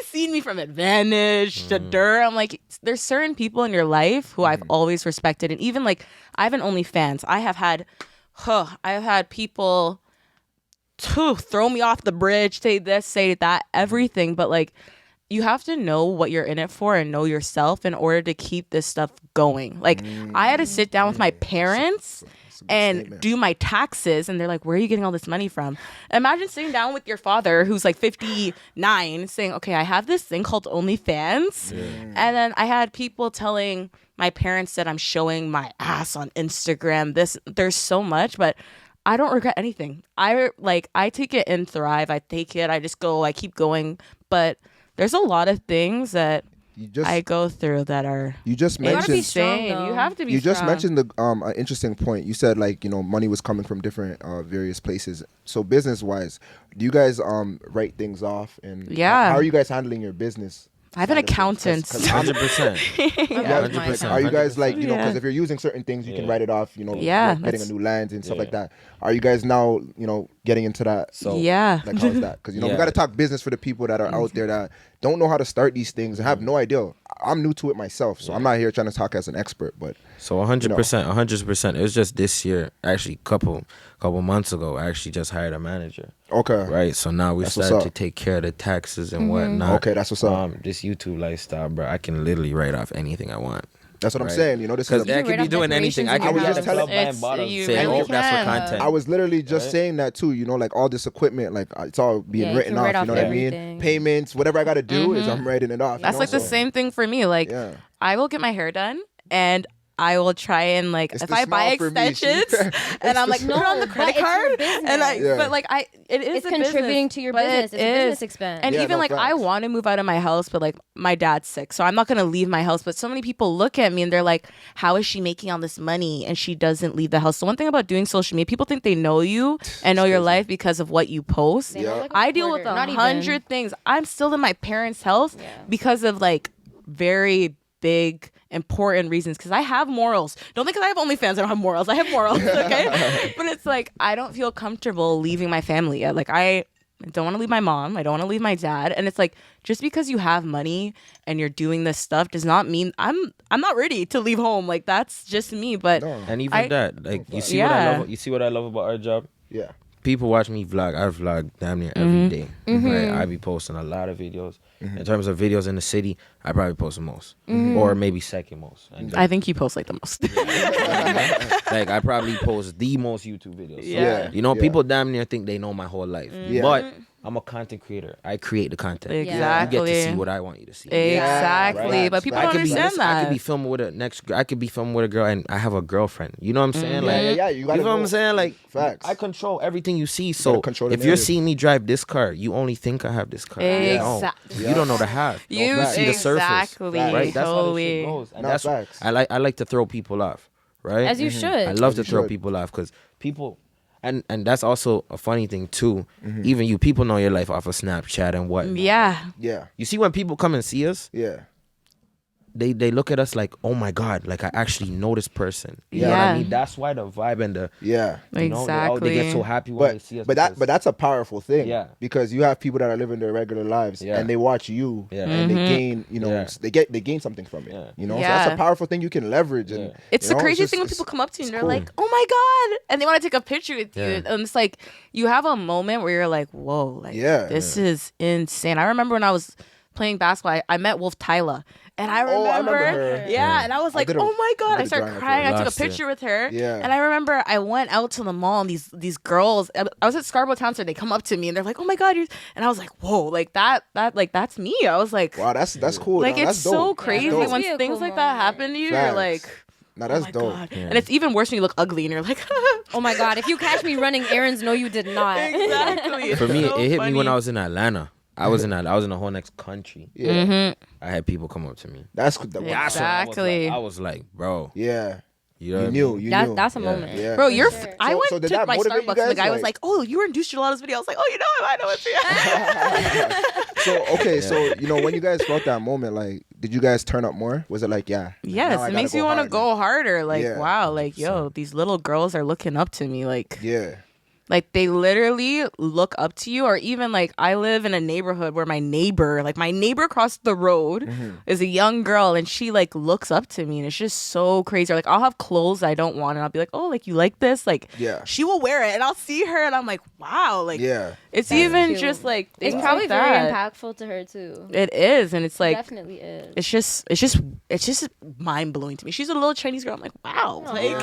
S3: seen me from advantage to dirt. I'm like, there's certain people in your life who I've always respected. And even like I have an OnlyFans. I have had people throw me off the bridge, say this, say that, everything. But like you have to know what you're in it for and know yourself in order to keep this stuff going. Like I had to sit down with my parents and do my taxes, and they're like, where are you getting all this money from? Imagine sitting down with your father who's like 59 saying, okay, I have this thing called OnlyFans. And then I had people telling my parents that I'm showing my ass on Instagram. There's so much, but I don't regret anything. I take it and thrive. I take it, I just go, I keep going. But there's a lot of things that I go through that are
S2: insane.
S3: You have to be
S1: You
S3: strong.
S1: just mentioned the an interesting point. You said like, you know, money was coming from different various places. So business wise, do you guys write things off, and how are you guys handling your business?
S3: I have an accountant.
S4: 100%. 100%.
S1: Are you guys like, you know, because if you're using certain things, you can write it off, you know, like getting a new lens and stuff like that. Are you guys now, you know, getting into that? So like, how's that? Because, you know, we got to talk business for the people that are out there that don't know how to start these things and have no idea. I'm new to it myself, so I'm not here trying to talk as an expert, but
S4: so 100%, 100%. It was just this year, actually, couple months ago. I actually just hired a manager.
S1: Okay,
S4: right. So now we started to take care of the taxes and whatnot.
S1: Okay, that's what's up.
S4: This YouTube lifestyle, bro. I can literally write off anything I want.
S1: That's what I'm saying. You know, this is
S4: because I could be doing anything. I could be at a club buying bottles, saying, "Oh, that's for content."
S1: I was literally just saying that too. You know, like all this equipment, like it's all being written off. You know what I mean? Payments, whatever I got to do is I'm writing it off.
S3: That's like the same thing for me. Like I will get my hair done and I will try and like if I buy extensions and I'm like put on the credit card and but like it's
S2: contributing to your business. It's a business expense.
S3: And even like I want to move out of my house, but like my dad's sick, so I'm not gonna leave my house. But so many people look at me and they're like, how is she making all this money and she doesn't leave the house? So one thing about doing social media, people think they know you and know your life because of what you post. Like I deal with 100 things. I'm still in my parents' house because of like very big important reasons, because I have morals. Don't think because I have OnlyFans I don't have morals. I have morals, okay? But it's like I don't feel comfortable leaving my family yet. Like I don't want to leave my mom. I don't want to leave my dad. And it's like just because you have money and you're doing this stuff does not mean I'm not ready to leave home. Like that's just me. But
S4: and even that, like you see what I love. You see what I love about our job?
S1: Yeah.
S4: People watch me vlog. I vlog damn near every day. Right? I be posting a lot of videos. In terms of videos in the city, I probably post the most, or maybe second most.
S3: I think you post like the most.
S4: Like I probably post the most YouTube videos. So, you know, people damn near think they know my whole life, but I'm a content creator. I create the content.
S3: Exactly.
S4: You get to see what I want you to see.
S3: Exactly. Right. But people don't understand that.
S4: I could be filming with a girl and I have a girlfriend. You know what I'm saying? Like,
S1: you
S4: know what I'm saying? Like,
S1: facts.
S4: I control everything you see. So if you're
S1: narrative.
S4: seeing me drive this car, you only think I have this car.
S3: Exactly.
S4: You don't know the half. You see the surface. Right? That's how the shit goes. And that's
S1: facts.
S4: I like to throw people off. Right?
S2: As you should.
S4: I love to throw people off because people. And that's also a funny thing too. Even people know your life off of Snapchat and what.
S3: Yeah.
S4: You see when people come and see us, they look at us like, oh my God, like I actually know this person. You know what I mean? That's why the vibe and the you know,
S3: exactly.
S4: they get so happy when they see us.
S1: But that's a powerful thing. Because you have people that are living their regular lives and they watch you and they gain, you know, they gain something from it. You know, so that's a powerful thing you can leverage. And
S3: it's the crazy thing when people come up to you and they're like, oh my God, and they want to take a picture with you. And it's like you have a moment where you're like, whoa, like this is insane. I remember when I was playing basketball, I met Wolf Tyla. And I remember,
S1: I remember her.
S3: yeah, and I was like, oh my God. I
S1: did a
S3: started
S1: drawing of
S3: crying.
S1: her
S3: I took a
S4: last year.
S3: picture with her.
S1: Yeah.
S3: And I remember I went out to the mall and these girls, I was at Scarborough Town Center, they come up to me and they're like, oh my God, and I was like, whoa, like that's me. I was like,
S1: Wow, that's cool.
S3: like,
S1: no,
S3: it's
S1: that's
S3: so
S1: dope.
S3: crazy
S1: That's dope.
S3: when
S2: Be a
S3: things
S2: cool
S3: like that
S2: moment.
S3: happen to you. You're
S1: Facts.
S3: like,
S1: No, that's
S3: oh my
S1: dope.
S3: God.
S4: Yeah.
S3: And it's even worse when you look ugly and you're like,
S2: Oh my God, if you catch me running errands, no, you did not.
S3: exactly.
S4: For me,
S3: So
S4: it hit me when
S3: funny.
S4: I was in Atlanta. I was in a whole next country.
S1: Yeah,
S3: Mm-hmm.
S4: I had people come up to me.
S1: that's
S4: That's when
S3: Exactly.
S4: I was like, bro,
S1: Yeah,
S4: you know
S1: you
S4: what I
S1: knew.
S4: mean?
S1: You
S2: That's
S1: knew.
S2: that's a
S4: Yeah.
S2: moment.
S1: Yeah.
S3: Bro, you're.
S2: sure.
S3: I
S1: So-
S3: went
S1: so did
S3: to
S1: that
S3: my
S1: motivate you
S3: Starbucks and the
S1: guys?
S3: guy was
S1: Like-
S3: like, "Oh, you were in Deuce Gelato's video." I was like, "Oh, you know him. I know it's
S1: So okay, so when you guys felt that moment, like, did you guys turn up more? Was it like, yeah?
S3: Yes,
S1: now I
S3: it
S1: gotta
S3: makes you want to
S1: hard,
S3: go harder. Like,
S1: Yeah.
S3: wow, like, yo, these little girls are looking up to me. Like,
S1: Yeah.
S3: like they literally look up to you. Or even like, I live in a neighborhood where my neighbor across the road
S1: Mm-hmm.
S3: is a young girl, and she like looks up to me, and it's just so crazy. Or, like, I'll have clothes I don't want, and I'll be like, oh, like, you like this? Like,
S1: Yeah.
S3: she will wear it, and I'll see her, and I'm like, wow, like,
S1: Yeah.
S3: it's
S2: That's
S3: even
S2: cute.
S3: just like
S2: It's
S3: things
S2: probably
S3: like
S2: very
S3: that.
S2: impactful to her too.
S3: It is, and it's like.
S2: Definitely is.
S3: It's just mind blowing to me. She's a little Chinese girl. I'm like, wow, like,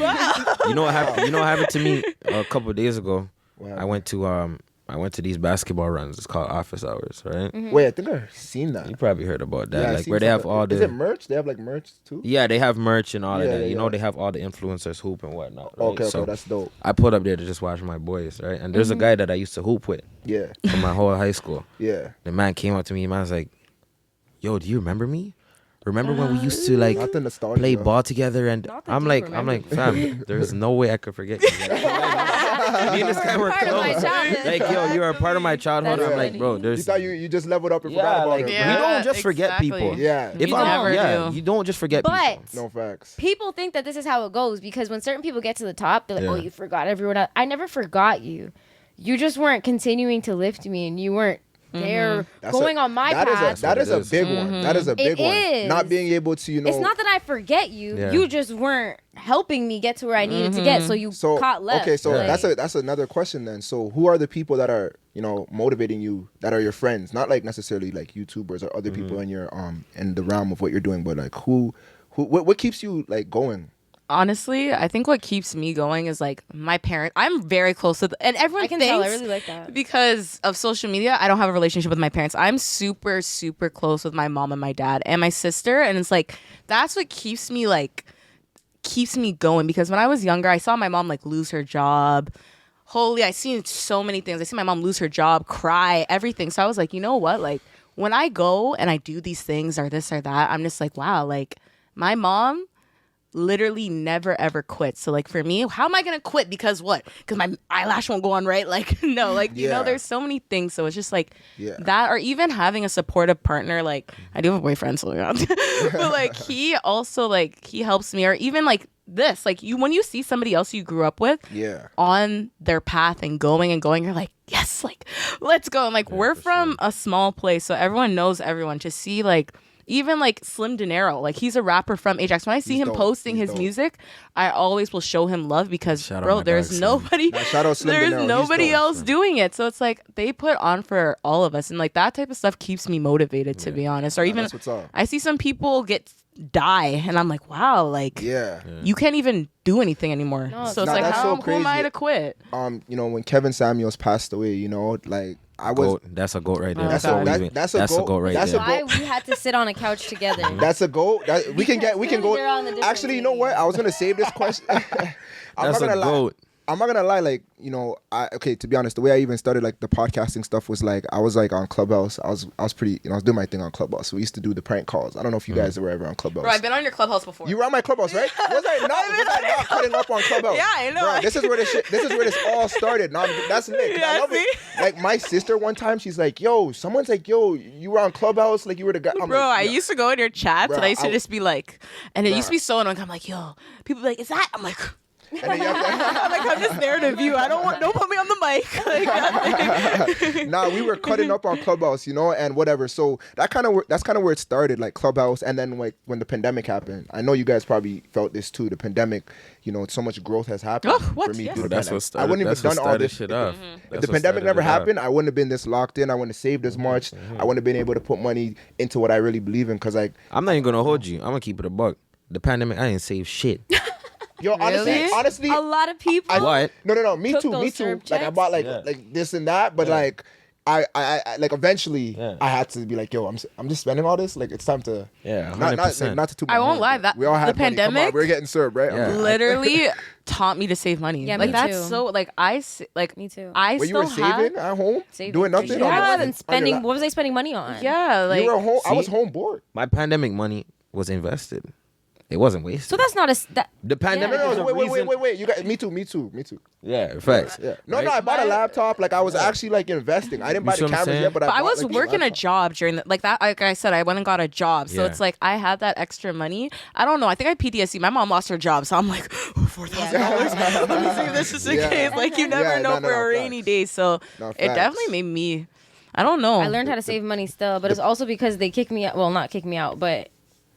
S3: wow.
S4: You know what happened? You know what happened to me a couple of days ago?
S1: Wow.
S4: I went to these basketball runs. It's called office hours, right?
S1: Wait, I think I've seen that.
S4: You probably heard about that,
S1: Yeah, I
S4: like
S1: seen
S4: where they have
S1: something.
S4: all
S1: Is
S4: the.
S1: it merch? They have like merch too.
S4: Yeah, they have merch and all of
S1: Yeah,
S4: that.
S1: yeah,
S4: You know,
S1: yeah.
S4: they have all the influencers hoop and whatnot. Right?
S1: Okay,
S4: So
S1: that's dope.
S4: I pulled up there to just watch my boys, right? And there's a guy that I used to hoop with
S1: Yeah,
S4: from my whole high school.
S1: yeah.
S4: The man came up to me. The man was like, "Yo, do you remember me? Remember when we used to like
S1: Not the nostalgia.
S4: play ball together?" And
S2: Not that
S4: I'm
S2: you
S4: like,
S2: remember.
S4: fam, there's no way I could forget you. Me and this guy were
S2: Part of my
S4: close.
S2: childhood.
S4: Like, yo, you're a part of my childhood.
S2: That's
S4: I'm like,
S2: funny.
S4: bro,
S1: You
S4: there's
S1: thought you just leveled up and forgot
S4: yeah,
S1: about
S4: like
S1: it.
S3: Yeah.
S4: we don't just forget
S3: exactly.
S4: people.
S1: Yeah.
S4: If
S3: You
S4: I'm
S3: never
S4: yeah,
S3: do.
S4: you don't just forget
S2: But
S4: people.
S1: No facts.
S2: people think that this is how it goes because when certain people get to the top, they're like,
S4: Yeah.
S2: "Oh, you forgot everyone else." I never forgot you. You just weren't continuing to lift me, and you weren't there going on my path.
S1: That is a
S4: It is.
S1: big one. That is a big one.
S2: is.
S1: Not being able to,
S2: It's not that I forget you.
S4: Yeah.
S2: You just weren't helping me get to where I needed to get, so you
S1: So
S2: caught left.
S1: okay, so
S2: Like,
S1: that's another question then. So who are the people that are motivating you that are your friends? Not like necessarily like YouTubers or other people in your in the realm of what you're doing, but like what keeps you like going?
S3: Honestly, I think what keeps me going is like my parents. I'm very close with, and everyone
S2: I can
S3: thinks
S2: tell. I really like that.
S3: because of social media, I don't have a relationship with my parents. I'm super, super close with my mom and my dad and my sister, and it's like that's what keeps me going. Because when I was younger, I saw my mom like lose her job. I seen so many things. I see my mom lose her job, cry, everything. So I was like, you know what? Like when I go and I do these things or this or that, I'm just like, wow, like my mom literally never ever quits. So like for me, how am I gonna quit? Because what? Because my eyelash won't go on right? Like no, like you know,
S1: Yeah.
S3: there's so many things. So it's just like
S1: Yeah.
S3: that, or even having a supportive partner. Like I do have a boyfriend, so yeah. But like he also like he helps me, or even like this, like when you see somebody else you grew up with
S1: Yeah.
S3: on their path and going, you're like, yes, like let's go. And like we're from a small place, so everyone knows everyone. To see like even like Slim Dinero, like he's a rapper from Ajax. When I see
S1: He's
S3: him
S1: dope.
S3: posting
S1: He's
S3: his
S1: dope.
S3: music, I always will show him love because
S4: Shout out
S3: bro,
S4: my
S3: there's
S4: dog, Slim.
S3: nobody
S1: Nah, shout out Slim
S3: there's
S1: Dinero. He's
S3: nobody
S1: dope.
S3: else doing it. So it's like they put on for all of us, and like that type of stuff keeps me motivated, to be honest. Or even
S1: that's what's up.
S3: I see some people die and I'm like, wow, like
S1: Yeah.
S3: you can't even do anything anymore.
S2: No,
S3: so it's
S1: Nah,
S3: like
S1: that's so
S3: who am I
S1: crazy.
S3: to quit?
S1: When Kevin Samuels passed away, like I was
S4: Goat. That's a goat right there.
S3: Oh,
S4: That's,
S3: God.
S4: not even-
S1: That's a
S4: that's a
S1: goat.
S4: goat right
S1: That's
S4: there.
S1: a
S2: Why we had to sit on a couch together.
S1: That's a goal. We can go.
S2: They're on the different
S1: Actually, you know what? I was gonna save this question. I'm
S4: That's
S1: not gonna
S4: a
S1: lie.
S4: goat.
S1: I'm not gonna lie. Like to be honest, the way I even started like the podcasting stuff was like I was like on Clubhouse. I was pretty. I was doing my thing on Clubhouse. So we used to do the prank calls. I don't know if you guys were ever on Clubhouse.
S3: Bro, I've been on your Clubhouse before.
S1: You were on my Clubhouse, right? Was I not cutting up on Clubhouse?
S3: Yeah, I know.
S1: Bro, this is where this all started. No, that's lit. 'Cause I
S3: Yeah,
S1: love it. Like my sister one time, she's like, "Yo, someone's like, yo, you were on Clubhouse, like you were the guy." I'm
S3: Bro,
S1: like,
S3: I
S1: "Yeah."
S3: used to go in your chats
S1: Bro,
S3: and I used to
S1: I-
S3: just be like, and it used to
S1: Bruh.
S3: be so annoying. I'm like, yo, people be like, is that? I'm like,
S1: and then you have to.
S3: Like, I'm just there to view. I don't put me on the mic. Like,
S1: Nah, we were cutting up on Clubhouse, you know, and whatever. So that's kind of where it started, like Clubhouse, and then like when the pandemic happened. I know you guys probably felt this too. The pandemic, you know, so much growth has happened
S3: what?
S1: for me.
S3: Yes.
S1: Through the
S4: That's
S1: pandemic.
S4: what started.
S1: I wouldn't
S4: That's
S1: have
S4: what
S1: done all
S4: started
S1: this
S4: shit off.
S1: If the pandemic never happened, I wouldn't have been this locked in. I wouldn't have saved as much. I wouldn't have been able to put money into what I really believe in. Because like,
S4: I'm not even gonna hold you. I'm gonna keep it a buck. The pandemic, I didn't save shit.
S1: yo, honestly,
S2: A lot of people.
S4: What?
S1: no, me
S2: Took
S1: too.
S2: those
S1: Like I
S2: checks.
S1: bought like this and that, but like. I like eventually
S4: Yeah.
S1: I had to be like, yo, I'm just spending all this. Like it's time to
S4: Yeah,
S1: not
S4: 100%.
S1: not to toot
S3: I
S1: my
S3: won't
S1: horn,
S3: lie,
S1: but
S3: that
S1: we all had
S3: the
S1: money. Come on,
S3: pandemic-
S1: we're getting served, right?
S4: Yeah.
S3: literally taught me to save money.
S2: Yeah,
S3: like
S2: me
S3: that's
S2: too.
S3: so like
S2: Me too.
S3: I
S1: When you were
S3: still have
S1: saving at home,
S2: Saving
S1: doing
S2: for
S1: nothing.
S2: sure.
S1: on your-
S2: I
S1: on
S2: wasn't
S1: your
S2: spending.
S1: lap.
S2: What was I spending money on?
S3: yeah like
S1: You were home. I was
S4: See?
S1: home bored.
S4: My pandemic money was invested. It wasn't wasted.
S2: So that's not that.
S4: the pandemic.
S2: Yeah.
S4: is
S1: No,
S4: the
S1: wait.
S4: reason-
S1: You got me too.
S4: Yeah, facts.
S1: Yeah. No,
S4: Right?
S1: I bought a laptop. Like I was actually like investing. I didn't buy
S4: see
S1: the
S4: what I'm
S1: cameras
S4: saying?
S1: yet, but
S3: But I
S1: bought,
S3: was
S1: like, the
S3: working a
S1: laptop.
S3: job during the, like that. Like I said, I went and got a job, so
S4: Yeah.
S3: it's like I had that extra money. I don't know. I think I had PTSD. My mom lost her job, so I'm like, $4,000. Let me save this just in
S1: Yeah.
S3: case. Like you never
S1: Yeah,
S3: know
S1: no,
S3: for a rainy
S1: facts.
S3: day. So
S1: No,
S3: it
S1: facts.
S3: definitely made me. I don't know.
S2: I learned how to save money still, but it's also because they kicked me out. Well, not kicked me out, but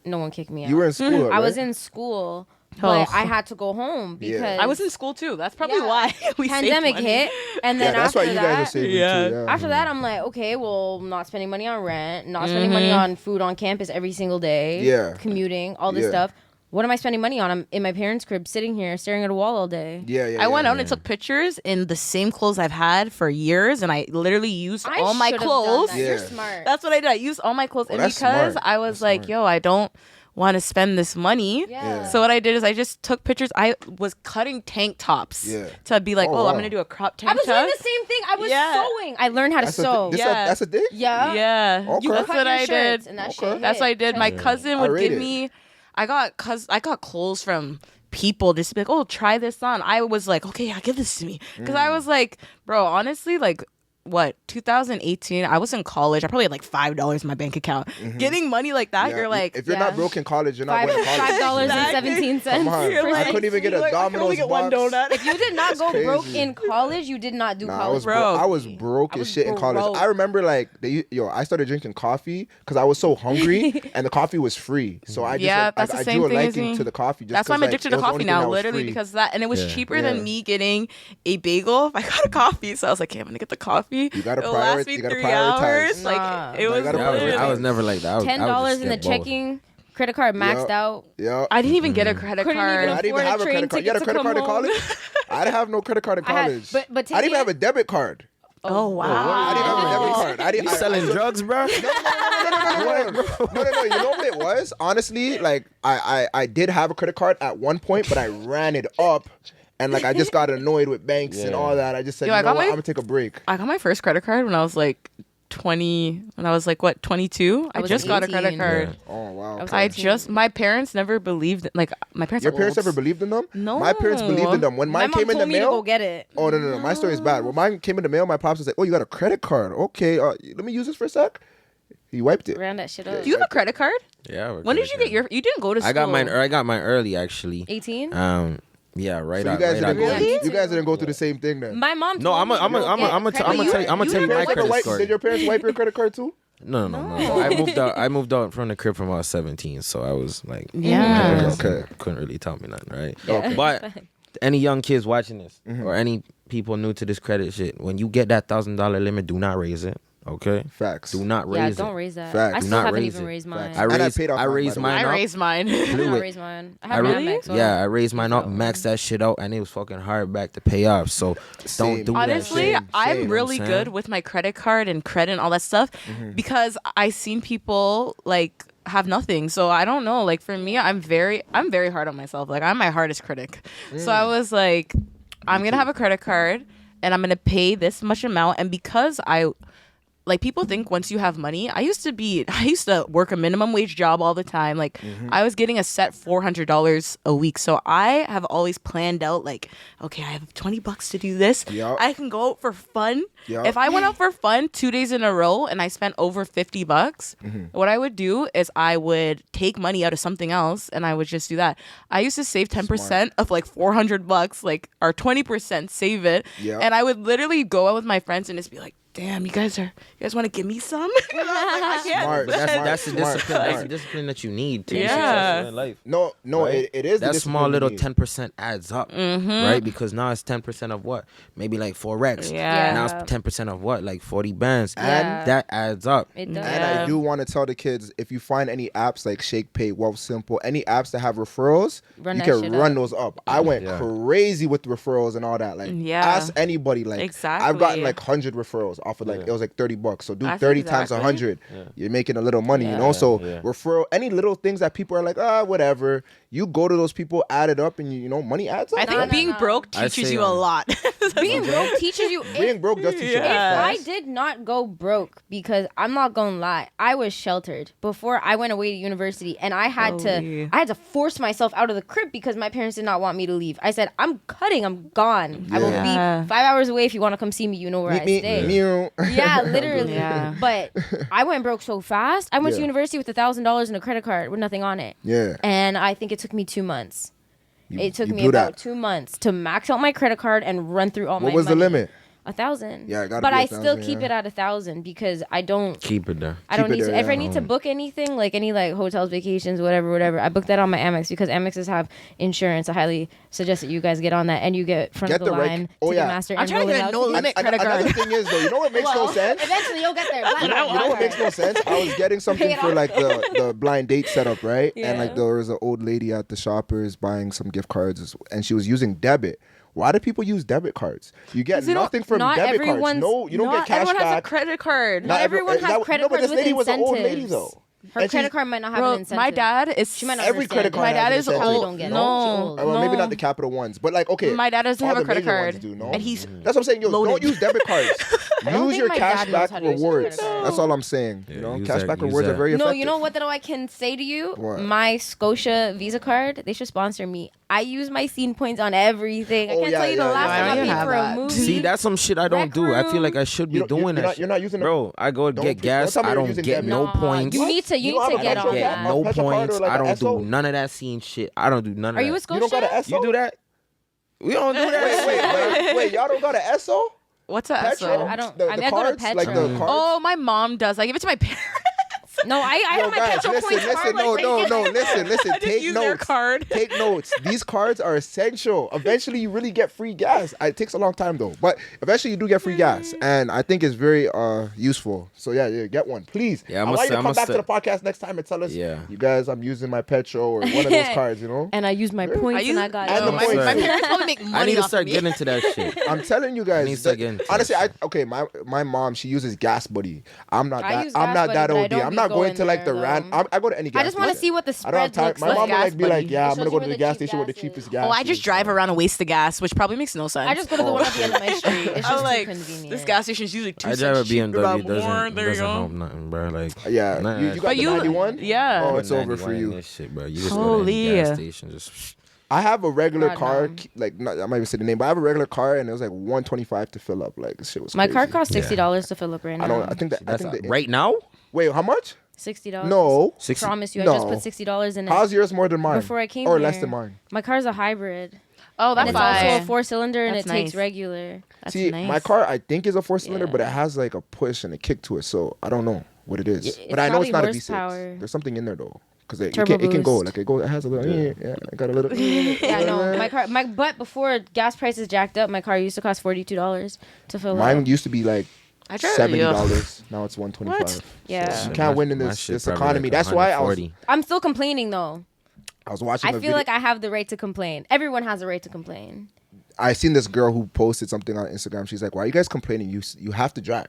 S2: no one kicked me out.
S1: You were in school.
S2: I was
S1: right?
S2: in school, but I had to go home
S1: Yeah.
S2: because
S3: I was in school too. That's probably
S2: Yeah.
S3: why we saved
S2: pandemic
S3: money.
S2: hit, and then
S1: Yeah, that's why
S2: after
S1: you guys are
S2: that,
S1: saving
S3: Yeah.
S1: too. Yeah.
S2: after that, I'm like, okay, well, not spending money on rent, not spending money on food on campus every single day,
S1: Yeah.
S2: commuting, all this
S1: Yeah.
S2: stuff. What am I spending money on? I'm in my parents' crib, sitting here, staring at a wall all day.
S1: Yeah.
S3: I went out and took pictures in the same clothes I've had for years, and I literally used
S2: I
S3: all my
S2: should've done
S3: clothes.
S2: that. You're
S1: Yeah.
S2: smart.
S3: That's what I did. I used all my clothes,
S1: Oh,
S3: and
S1: that's
S3: because
S1: smart.
S3: I was
S1: That's
S3: like,
S1: smart.
S3: yo, I don't want to spend this money.
S2: Yeah.
S3: So what I did is I just took pictures. I was cutting tank tops
S1: Yeah.
S3: to be like,
S1: Oh,
S3: oh,
S1: wow.
S3: I'm gonna do a crop tank
S2: I was
S3: top.
S2: doing the same thing. I was
S3: Yeah.
S2: sewing. I learned how to sew.
S1: That's a thing.
S2: Yeah.
S3: Yeah,
S1: Okay.
S2: You
S3: that's
S2: cut
S3: what
S2: your
S3: I
S2: shirts
S3: did.
S2: and that
S1: Okay.
S2: shit
S3: That's what I
S2: hit.
S3: did. My cousin would
S1: rate
S3: give
S1: it.
S3: me. I got clothes from people just to be like, oh, try this on. I was like, okay, yeah, give this to me, because I was like, bro, honestly, like. What 2018? I was in college. I probably had like $5 in my bank account. Getting money like that,
S1: Yeah,
S3: you're like,
S1: if you're not broke in college, you're not
S2: Five
S1: going to college.
S2: $5.17.
S1: Come on.
S3: You're
S1: I couldn't even get a
S3: I can only
S1: Domino's
S3: get one
S1: box.
S3: donut.
S2: If you did not go
S1: crazy.
S2: broke in college, you did not do
S1: Nah,
S2: college.
S3: broke.
S1: I was broke
S3: I
S1: as
S3: was
S1: shit in college.
S3: broke.
S1: I remember like I started drinking coffee because I was so hungry and the coffee was free. So I just
S3: Yeah, that's the
S1: I
S3: same
S1: drew a
S3: thing as
S1: liking
S3: me.
S1: to the coffee. Just
S3: That's why
S1: 'cause,
S3: I'm
S1: like,
S3: addicted
S1: it
S3: to
S1: was the
S3: coffee
S1: only thing
S3: now,
S1: that was
S3: literally
S1: free.
S3: because of that. And it was
S4: Yeah.
S3: cheaper
S1: Yeah.
S3: than me getting a bagel if I got a coffee. So I was like, hey, I'm gonna get the coffee.
S1: You gotta
S3: It'll last
S1: prioritize-
S3: me
S1: you gotta
S3: 3
S1: prioritize.
S3: hours.
S2: Nah.
S3: Like it
S1: You
S3: was.
S1: gotta
S3: literally-
S4: I was never like that. I would
S2: $10
S4: just
S2: in the
S4: get both.
S2: checking, credit card maxed
S1: Yeah.
S2: out.
S1: Yeah.
S3: I didn't even get a credit
S2: Couldn't
S3: card.
S2: even
S1: I didn't even
S2: afford a
S1: have a
S2: train
S1: credit card. You had a
S2: ticket to
S1: credit card in
S2: come home.
S1: college? I didn't have no credit card in
S2: I had-
S1: college.
S2: but
S1: I didn't even have a debit card.
S3: Oh wow!
S1: I didn't have a debit card. I didn't.
S4: You selling drugs, bro?
S1: No. You know what it was? Honestly, like I did have a credit card at one point, but I ran it up, and like I just got annoyed with banks and
S4: Yeah.
S1: all that. I just said,
S3: Yo,
S1: you
S3: I
S1: know
S3: got
S1: what?
S3: my-
S1: I'm gonna take a break.
S3: I got my first credit card when I was like 20. When I was like what 22. I
S2: was
S3: just got a credit
S2: 18.
S3: card.
S1: Oh wow.
S2: I was
S3: I
S2: 18.
S3: just my parents never believed like my parents.
S1: Your
S3: are
S1: parents
S3: old.
S1: ever believed in them?
S3: No.
S1: My parents believed in them. When
S2: My
S1: mine
S2: mom
S1: came in
S2: told
S1: the
S2: me to go
S1: mail.
S2: get it.
S1: Oh no. My story is bad. When mine came in the mail, my pops was like, "Oh, you got a credit card? Okay, let me use this for a sec." He wiped it.
S2: Ran that shit up.
S3: Do you have a credit card?
S4: Yeah.
S3: When did you get your? You didn't go to school.
S4: I got mine. I got mine early, actually.
S2: 18?
S4: Yeah, right.
S1: So you
S4: out,
S1: guys
S4: right out
S1: didn't go.
S4: the gate.
S1: You guys didn't go through the same thing then.
S2: My mom.
S4: No,
S2: told
S4: I'm
S2: me
S4: gonna
S2: to go get
S4: tell you.
S2: credit.
S4: I'm gonna tell you my
S1: Did
S4: credit
S1: wipe-
S4: score.
S1: Did your parents wipe your credit card too?
S4: No. I moved out from the crib from I was 17, so I was like,
S3: Yeah.
S1: Okay.
S4: couldn't really tell me nothing, right?
S1: Okay.
S4: But any young kids watching this
S1: Mm-hmm.
S4: or any people new to this credit shit, when you get that $1,000 limit, do not raise it. Okay,
S1: Facts.
S4: do not raise
S2: Yeah,
S4: it.
S2: don't raise that.
S1: Facts.
S2: I
S1: Do
S2: still
S4: not
S2: haven't
S4: raise
S2: even
S4: it.
S2: raised mine.
S1: Facts.
S4: I
S1: And I
S4: raised,
S1: paid off
S4: I
S1: mine,
S4: raised
S1: by the way.
S4: mine
S3: I
S4: up.
S3: raised mine.
S2: I did
S4: blew
S2: not
S4: it.
S2: raise mine. I
S4: I
S2: have
S4: really,
S2: Amex.
S4: I raised mine up, maxed that shit out, and it was fucking hard back to pay off. So
S1: Same.
S4: don't do
S3: Honestly,
S4: that.
S3: I'm
S1: Shame,
S3: really
S4: I'm
S3: good
S4: saying.
S3: with my credit card and credit and all that stuff because I seen people like have nothing. So I don't know. Like for me, I'm very hard on myself. Like I'm my hardest critic. So I was like, I'm gonna have a credit card and I'm gonna pay this much amount. And because like people think once you have money, I used to work a minimum wage job all the time. Like I was getting a set $400 a week. So I have always planned out like, okay, I have $20 to do this.
S1: Yep.
S3: I can go out for fun.
S1: Yep.
S3: If I went out for fun 2 days in a row and I spent over $50, what I would do is I would take money out of something else and I would just do that. I used to save 10% of like $400, like, or 20%, save it.
S1: Yep.
S3: And I would literally go out with my friends and just be like, damn, you guys want to give me some? I can't.
S1: Smart.
S4: That's the
S1: Smart.
S4: discipline. That's the discipline that you need to be
S3: Yeah.
S4: successful in life.
S1: No,
S4: Right?
S1: it is. the
S4: That
S1: discipline
S4: small
S1: you
S4: little
S1: need.
S4: 10% adds up, right? Because now it's 10% of what? Maybe like Forex.
S3: Yeah.
S4: Now it's 10% of what? Like 40 bands.
S2: Yeah.
S4: That adds up.
S2: It does.
S1: And I do want to tell the kids, if you find any apps like Shake Pay, Wealth Simple, any apps that have referrals,
S2: Run
S1: you
S2: that
S1: can
S2: shit
S1: run
S2: up.
S1: those up. I went
S4: Yeah.
S1: crazy with referrals and all that. Like,
S3: Yeah.
S1: ask anybody. Like,
S3: Exactly.
S1: I've gotten like 100 referrals off of like, it was like $30. So do
S3: That's
S1: 30 times
S3: exactly.
S1: 100. You're making a little money, you
S3: Yeah.
S1: know? So
S4: Yeah.
S1: referral, any little things that people are like, whatever. You go to those people, add it up, and you know, money adds up.
S3: I think
S2: No.
S3: being broke
S4: I
S3: teaches
S4: say,
S3: you a lot.
S2: Being broke teaches you.
S1: Being broke does teach you a lot.
S3: Yeah.
S2: I did not go broke because I'm not gonna lie, I was sheltered before I went away to university, and I had
S3: Holy.
S2: to force myself out of the crib because my parents did not want me to leave. I said, I'm cutting, I'm gone. I will
S3: Yeah.
S2: be 5 hours away. If you want to come see me, you know where I stay.
S1: Meow.
S2: Yeah, literally.
S3: Yeah.
S2: But I went broke so fast. I went to
S1: Yeah.
S2: university with $1,000 in a credit card with nothing on it.
S1: Yeah.
S2: And I think it took me 2 months. It took
S1: you
S2: me
S1: blew
S2: about
S1: that.
S2: 2 months to max out my credit card and run through all my
S1: What was the
S2: money.
S1: limit?
S2: 1,000.
S1: Yeah, it gotta
S2: but
S1: be
S2: I
S1: 1,000,
S2: still keep
S1: yeah.
S2: it at 1,000 because I don't.
S4: Keep it there.
S2: I don't
S1: Keep it
S2: need to.
S1: there,
S2: If I
S1: yeah.
S2: need to book anything, like any like hotels, vacations, whatever, I book that on my Amex because Amexes have insurance. I highly suggest that you guys get on that and you get front
S1: Get
S2: of the
S1: the right-
S2: line,
S1: oh, yeah.
S2: Ticketmaster,
S3: I'm
S2: and
S3: trying to
S2: roll it
S3: get a
S2: out
S3: no
S2: to you.
S3: limit credit
S1: Another
S3: card.
S1: thing is though, you know what makes no sense?
S2: Eventually, you'll get there.
S1: You know what makes no sense? I was getting something
S2: Pay it
S1: for
S2: off.
S1: like the blind date setup, right? And like
S2: Yeah.
S1: there was an old lady at the Shoppers buying some gift cards, and she was using debit. Why do people use debit cards? You get
S2: 'Cause they don't-
S1: nothing from
S2: not
S1: debit cards.
S2: everyone's-
S1: No, you don't
S2: not
S1: get cash
S3: Everyone has a
S1: back.
S3: credit card.
S2: Not everyone
S1: is
S2: has
S1: that-
S2: credit
S1: no, but
S2: cards
S1: this lady
S2: with
S1: was an old lady
S2: incentives.
S1: though.
S2: Her
S1: And
S2: credit
S1: she's-
S2: card might not have
S3: Bro,
S2: an incentive.
S3: my dad is.
S2: She might not
S1: Every credit
S2: understand.
S1: card
S3: My dad
S1: has
S3: is
S1: an incentive.
S2: Probably don't get it.
S3: No,
S2: She
S1: Well, maybe
S3: no.
S1: not the Capital ones, but like okay.
S3: My dad doesn't
S1: all
S3: have a
S1: the
S3: credit
S1: major
S3: card,
S1: ones do, no?
S3: and he's
S1: That's what I'm saying. Yo,
S3: loaded.
S1: don't use debit cards.
S2: don't
S1: Use
S2: think
S1: your
S2: my dad knows
S1: cashback
S2: how to use
S1: rewards.
S2: credit cards.
S1: That's all I'm saying.
S4: Yeah,
S1: You know,
S4: use
S1: cashback
S4: that-
S1: rewards
S4: use
S1: are very
S2: No,
S1: effective.
S2: you know what though I can say to you?
S1: What?
S2: My Scotia Visa card, they should sponsor me. I use my scene points on everything. I
S1: Oh,
S2: can't
S1: yeah,
S2: tell you
S1: yeah,
S2: the
S1: yeah.
S2: last
S3: I
S2: time
S3: don't
S2: I
S3: even
S2: paid
S3: have
S2: for
S3: that.
S2: a movie.
S4: See, that's some shit I don't
S2: Rec
S4: do. I feel
S2: room.
S4: like I should be
S1: You don't-
S4: doing
S1: you're
S4: that.
S1: not- you're not using the-
S4: Bro, I go
S1: Don't
S4: get
S1: don't
S4: gas.
S1: tell me
S4: I
S1: you're
S4: don't
S1: using
S4: get
S1: debit.
S4: no
S2: Nah,
S4: points.
S2: You need to
S1: You don't have a
S2: get
S1: Petro
S2: on
S1: card?
S2: that.
S1: A
S4: No
S1: Petro card or
S4: points.
S1: like
S4: I
S1: a
S4: don't
S1: Esso?
S4: do none of that scene shit. I don't do none of
S2: Are
S4: that.
S2: you a
S1: You don't got an
S2: Scotia?
S1: Esso?
S4: You do that? We don't do that.
S1: Wait, y'all don't got an Esso?
S3: What's a
S1: Petro?
S3: Esso?
S2: I don't-
S1: The
S2: I mean, I go to
S1: cards? Like the
S2: Petro.
S1: cards?
S3: Oh, my mom does. I give it to my parents.
S2: No, I
S1: Yo,
S2: have my
S1: guys,
S2: Petro
S1: listen,
S2: points
S1: listen,
S2: card.
S1: no,
S2: like,
S1: no,
S2: right
S1: no,
S2: there.
S1: listen.
S3: just
S1: Take
S3: use their
S1: notes.
S3: card.
S1: Take notes. These cards are essential. Eventually, you really get free gas. It takes a long time though, but eventually you do get free gas, and I think it's very useful. So yeah, get one, please.
S4: Yeah,
S1: I
S4: I'ma
S1: want you
S4: say-
S1: to come
S4: I'ma
S1: back to
S4: say-
S1: the podcast next time and tell us,
S4: Yeah.
S1: you guys, I'm using my Petro or one of those cards. You know,
S2: And I use my points and I got
S1: And
S2: it.
S1: the
S3: my,
S1: points.
S3: my parents probably make money
S4: I need to
S3: off
S4: start
S3: of me.
S4: getting into that shit.
S1: I'm telling you
S4: I
S1: guys.
S4: need to start getting to
S1: honestly,
S4: that
S1: okay, my mom, she uses Gas Buddy. I'm not
S2: I
S1: that.
S2: use
S1: I'm
S2: Gas
S1: not
S2: Buddy,
S1: that
S2: but I
S1: OD.
S2: don't
S1: I'm
S2: be
S1: not going
S2: going
S1: to like the
S2: there,
S1: ran.
S2: though.
S1: I go to any gas
S2: I just want to
S1: station.
S2: see what the
S1: I don't have
S2: spread
S1: time.
S2: looks
S1: My
S2: like.
S1: mom will like be like,
S3: Buddy.
S1: yeah,
S2: It
S1: I'm gonna
S2: shows
S1: go
S2: you
S1: to the
S2: where
S1: gas
S2: the cheap
S1: station with the
S2: gas
S1: cheapest
S2: is.
S1: gas.
S3: Oh, I just
S1: is.
S3: drive around and waste the gas, which probably makes no sense.
S2: I just go to the one at the end of my street. It's
S3: I'm
S2: just
S3: like,
S2: too convenient.
S3: this gas station's usually 2
S4: I
S3: cents
S4: drive a
S3: cheaper,
S4: BMW.
S3: about more.
S4: Doesn't
S3: There you go.
S4: help nothing, bro. Like
S1: Yeah,
S4: nah,
S1: you got
S3: But
S1: the
S3: you-
S1: 91.
S3: yeah.
S1: Oh, it's over for
S4: 91
S1: you.
S4: This shit, bro. You just go to any
S3: Holy.
S4: gas station. Just
S1: I have a regular
S2: God,
S1: car,
S2: no.
S1: like I might even say the name, but I have a regular car, and it was like 125 to fill up. Like this shit was.
S2: My
S1: crazy.
S2: car costs $60 to fill up right now.
S1: I don't. I think that. I
S4: that's
S1: think that.
S4: right now.
S1: Wait, how much?
S2: $60.
S1: No.
S4: 60.
S2: Promise you, I
S1: No.
S2: just put $60 in it.
S1: How's yours more than mine?
S2: Before I came
S1: or
S2: here.
S1: less than mine?
S2: My car's a hybrid.
S3: Oh,
S2: And
S3: that's
S2: it's also a
S3: fine.
S2: 4-cylinder and
S3: That's
S2: it takes
S3: nice.
S2: regular.
S3: That's
S1: See,
S3: nice.
S1: my car I think is a 4-cylinder,
S2: Yeah.
S1: but it has like a push and a kick to it, so I don't know what it is.
S2: Yeah,
S1: but I
S2: it's
S1: know it's not a
S2: probably
S1: V6.
S2: horsepower.
S1: There's something in there though, because it
S2: Turbo
S1: can go
S2: boost.
S1: like it has a little. Yeah, I got a little.
S2: Yeah, I know. My car, but before gas prices jacked up, my car used to cost $42 to fill
S1: Mine
S2: up.
S1: used to be like
S3: I drive
S1: $70. Now it's $125.
S3: What?
S2: Yeah.
S1: You can't win in
S4: My
S1: this
S4: shit
S1: this
S4: probably
S1: economy.
S4: like
S1: That's why I was
S4: 140.
S2: I'm still complaining though.
S1: watching.
S2: I
S1: a
S2: feel
S1: video.
S2: like I have the right to complain. Everyone has a right to complain.
S1: I seen this girl who posted something on Instagram. She's like, "Why are you guys complaining? You have to drive."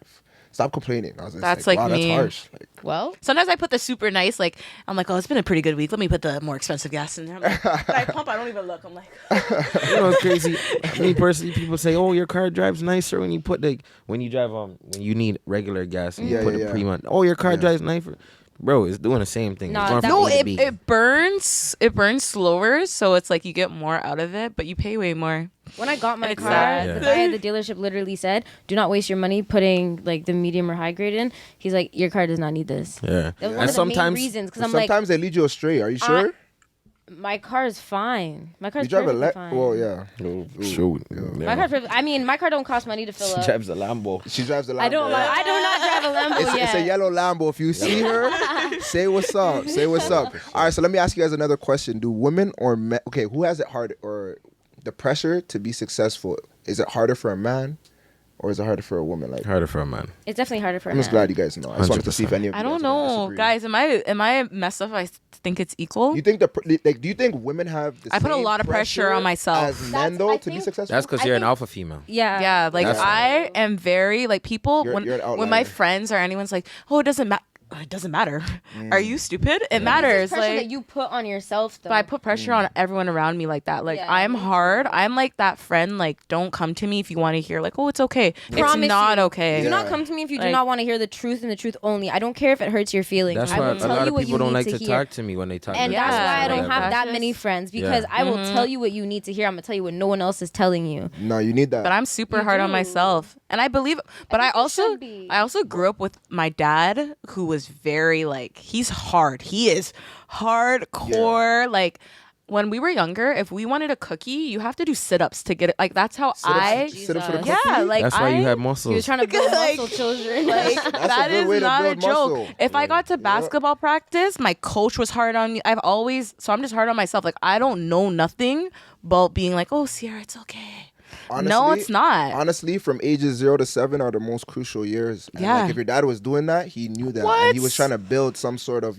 S1: Stop complaining. I was just
S3: That's
S1: like,
S3: like
S1: wow,
S3: me.
S1: that's harsh. Like,
S2: Well,
S3: Sometimes I put the super nice, like, I'm like, oh, it's been a pretty good week. Let me put the more expensive gas in there. I'm like, when I pump, I don't even look. I'm like,
S4: You know, it's crazy. Me personally, people say, "Oh, your car drives nicer when you put when you drive when you need regular gas and you
S1: Yeah,
S4: put
S1: yeah,
S4: a
S1: yeah.
S4: premium. Oh, your car drives nicer, bro. It's doing the same thing.
S2: Nah,
S4: It's going
S2: that-
S4: from
S3: no,
S4: A to B.
S3: it burns. It burns slower, so it's like you get more out of it, but you pay way more.
S2: when I got my
S3: It's
S2: car,
S3: sad.
S2: the guy at the dealership literally said, "Do not waste your money putting like the medium or high grade in." He's like, "Your car does not need this."
S4: Yeah,
S2: That was one
S4: and
S2: of the main
S4: sometimes
S2: reasons because
S1: but
S2: I'm like,
S1: sometimes they lead you astray. Are you sure?
S2: my car is fine. My car's
S1: You drive a
S2: perfectly fine.
S1: Well, yeah.
S4: Shoot.
S2: My car's perfect. I mean, my car don't cost money to fill
S4: She
S2: up.
S4: drives a Lambo.
S1: She drives a Lambo.
S2: I do not drive a Lambo
S1: It's,
S2: yet.
S1: it's a yellow Lambo. If you see her, say what's up. Say what's up. All right, so let me ask you guys another question. Do women or men, okay, who has it hard or the pressure to be successful? Is it harder for a man or is it harder for a woman? Like,
S4: Harder for a man.
S2: It's definitely harder for
S1: I'm
S2: a
S1: just
S2: man.
S1: glad you guys know. I just wanted to see if any of you
S3: I
S1: guys
S3: don't
S1: are gonna
S3: know,
S1: disagree.
S3: guys. Am I messed up? I think it's equal.
S1: You think do you think women have the
S3: I put a
S1: same
S3: lot of pressure on myself.
S1: as men
S2: That's-
S1: though
S2: I
S1: to be
S2: think-
S1: successful?
S4: That's because
S2: I
S4: you're an
S2: think-
S4: alpha female.
S2: Yeah.
S3: Yeah, like
S4: That's
S3: I am very like people
S1: You're an
S3: when
S1: outlier.
S3: my friends or anyone's like, oh, it doesn't matter. It doesn't matter. Are you stupid? It matters.
S2: Pressure
S3: Like
S2: that you put on yourself, though.
S3: but I put pressure on everyone around me like that. Like
S2: Yeah,
S3: I'm
S2: me too.
S3: hard. I'm like that friend. Like don't come to me if you want to hear like, oh, it's okay.
S2: Promise
S3: It's not
S2: you.
S3: okay.
S2: Do not
S1: Yeah.
S2: come to me if you do
S3: Like-
S2: not want to hear the truth and the truth only. I don't care if it hurts your feelings.
S4: That's
S2: I
S4: why
S2: will
S4: a
S2: tell
S4: lot
S2: you
S4: of
S2: what
S4: people
S2: you
S4: don't
S2: need
S4: like
S2: to
S4: to
S2: hear.
S4: talk to me when they talk.
S2: And
S4: to
S2: that's
S4: me.
S2: why I don't
S3: whatever.
S2: have that
S3: Precious.
S2: many friends because I will tell you what you need to hear. I'm gonna tell you what no one else is telling you.
S1: No, you need that.
S3: But I'm super
S2: You
S3: hard on
S2: do.
S3: myself, and I believe. But I
S2: think you
S3: also,
S2: should be.
S3: I also grew up with my dad, who was very like he's hard. He is hardcore. Like when we were younger, if we wanted a cookie, you have to do sit-ups to get it. Like that's how
S1: Sit up for the
S2: Jesus.
S1: cookie?
S3: yeah. Like
S4: That's why you have
S2: He was
S4: muscles.
S2: trying to build
S3: Like-
S2: muscle children.
S3: Like
S1: a
S3: that
S1: good way
S3: is
S1: to
S3: not a
S1: build
S3: joke.
S1: muscle.
S3: If I got to basketball practice, my coach was hard on me. So I'm just hard on myself. Like I don't know nothing about being like, oh, Sierra, it's okay. No,
S1: Honestly,
S3: it's not.
S1: Honestly, from ages 0 to 7 are the most crucial years. And
S3: Yeah.
S1: like if your dad was doing that, he knew that. And
S3: What?
S1: he was trying to build some sort of,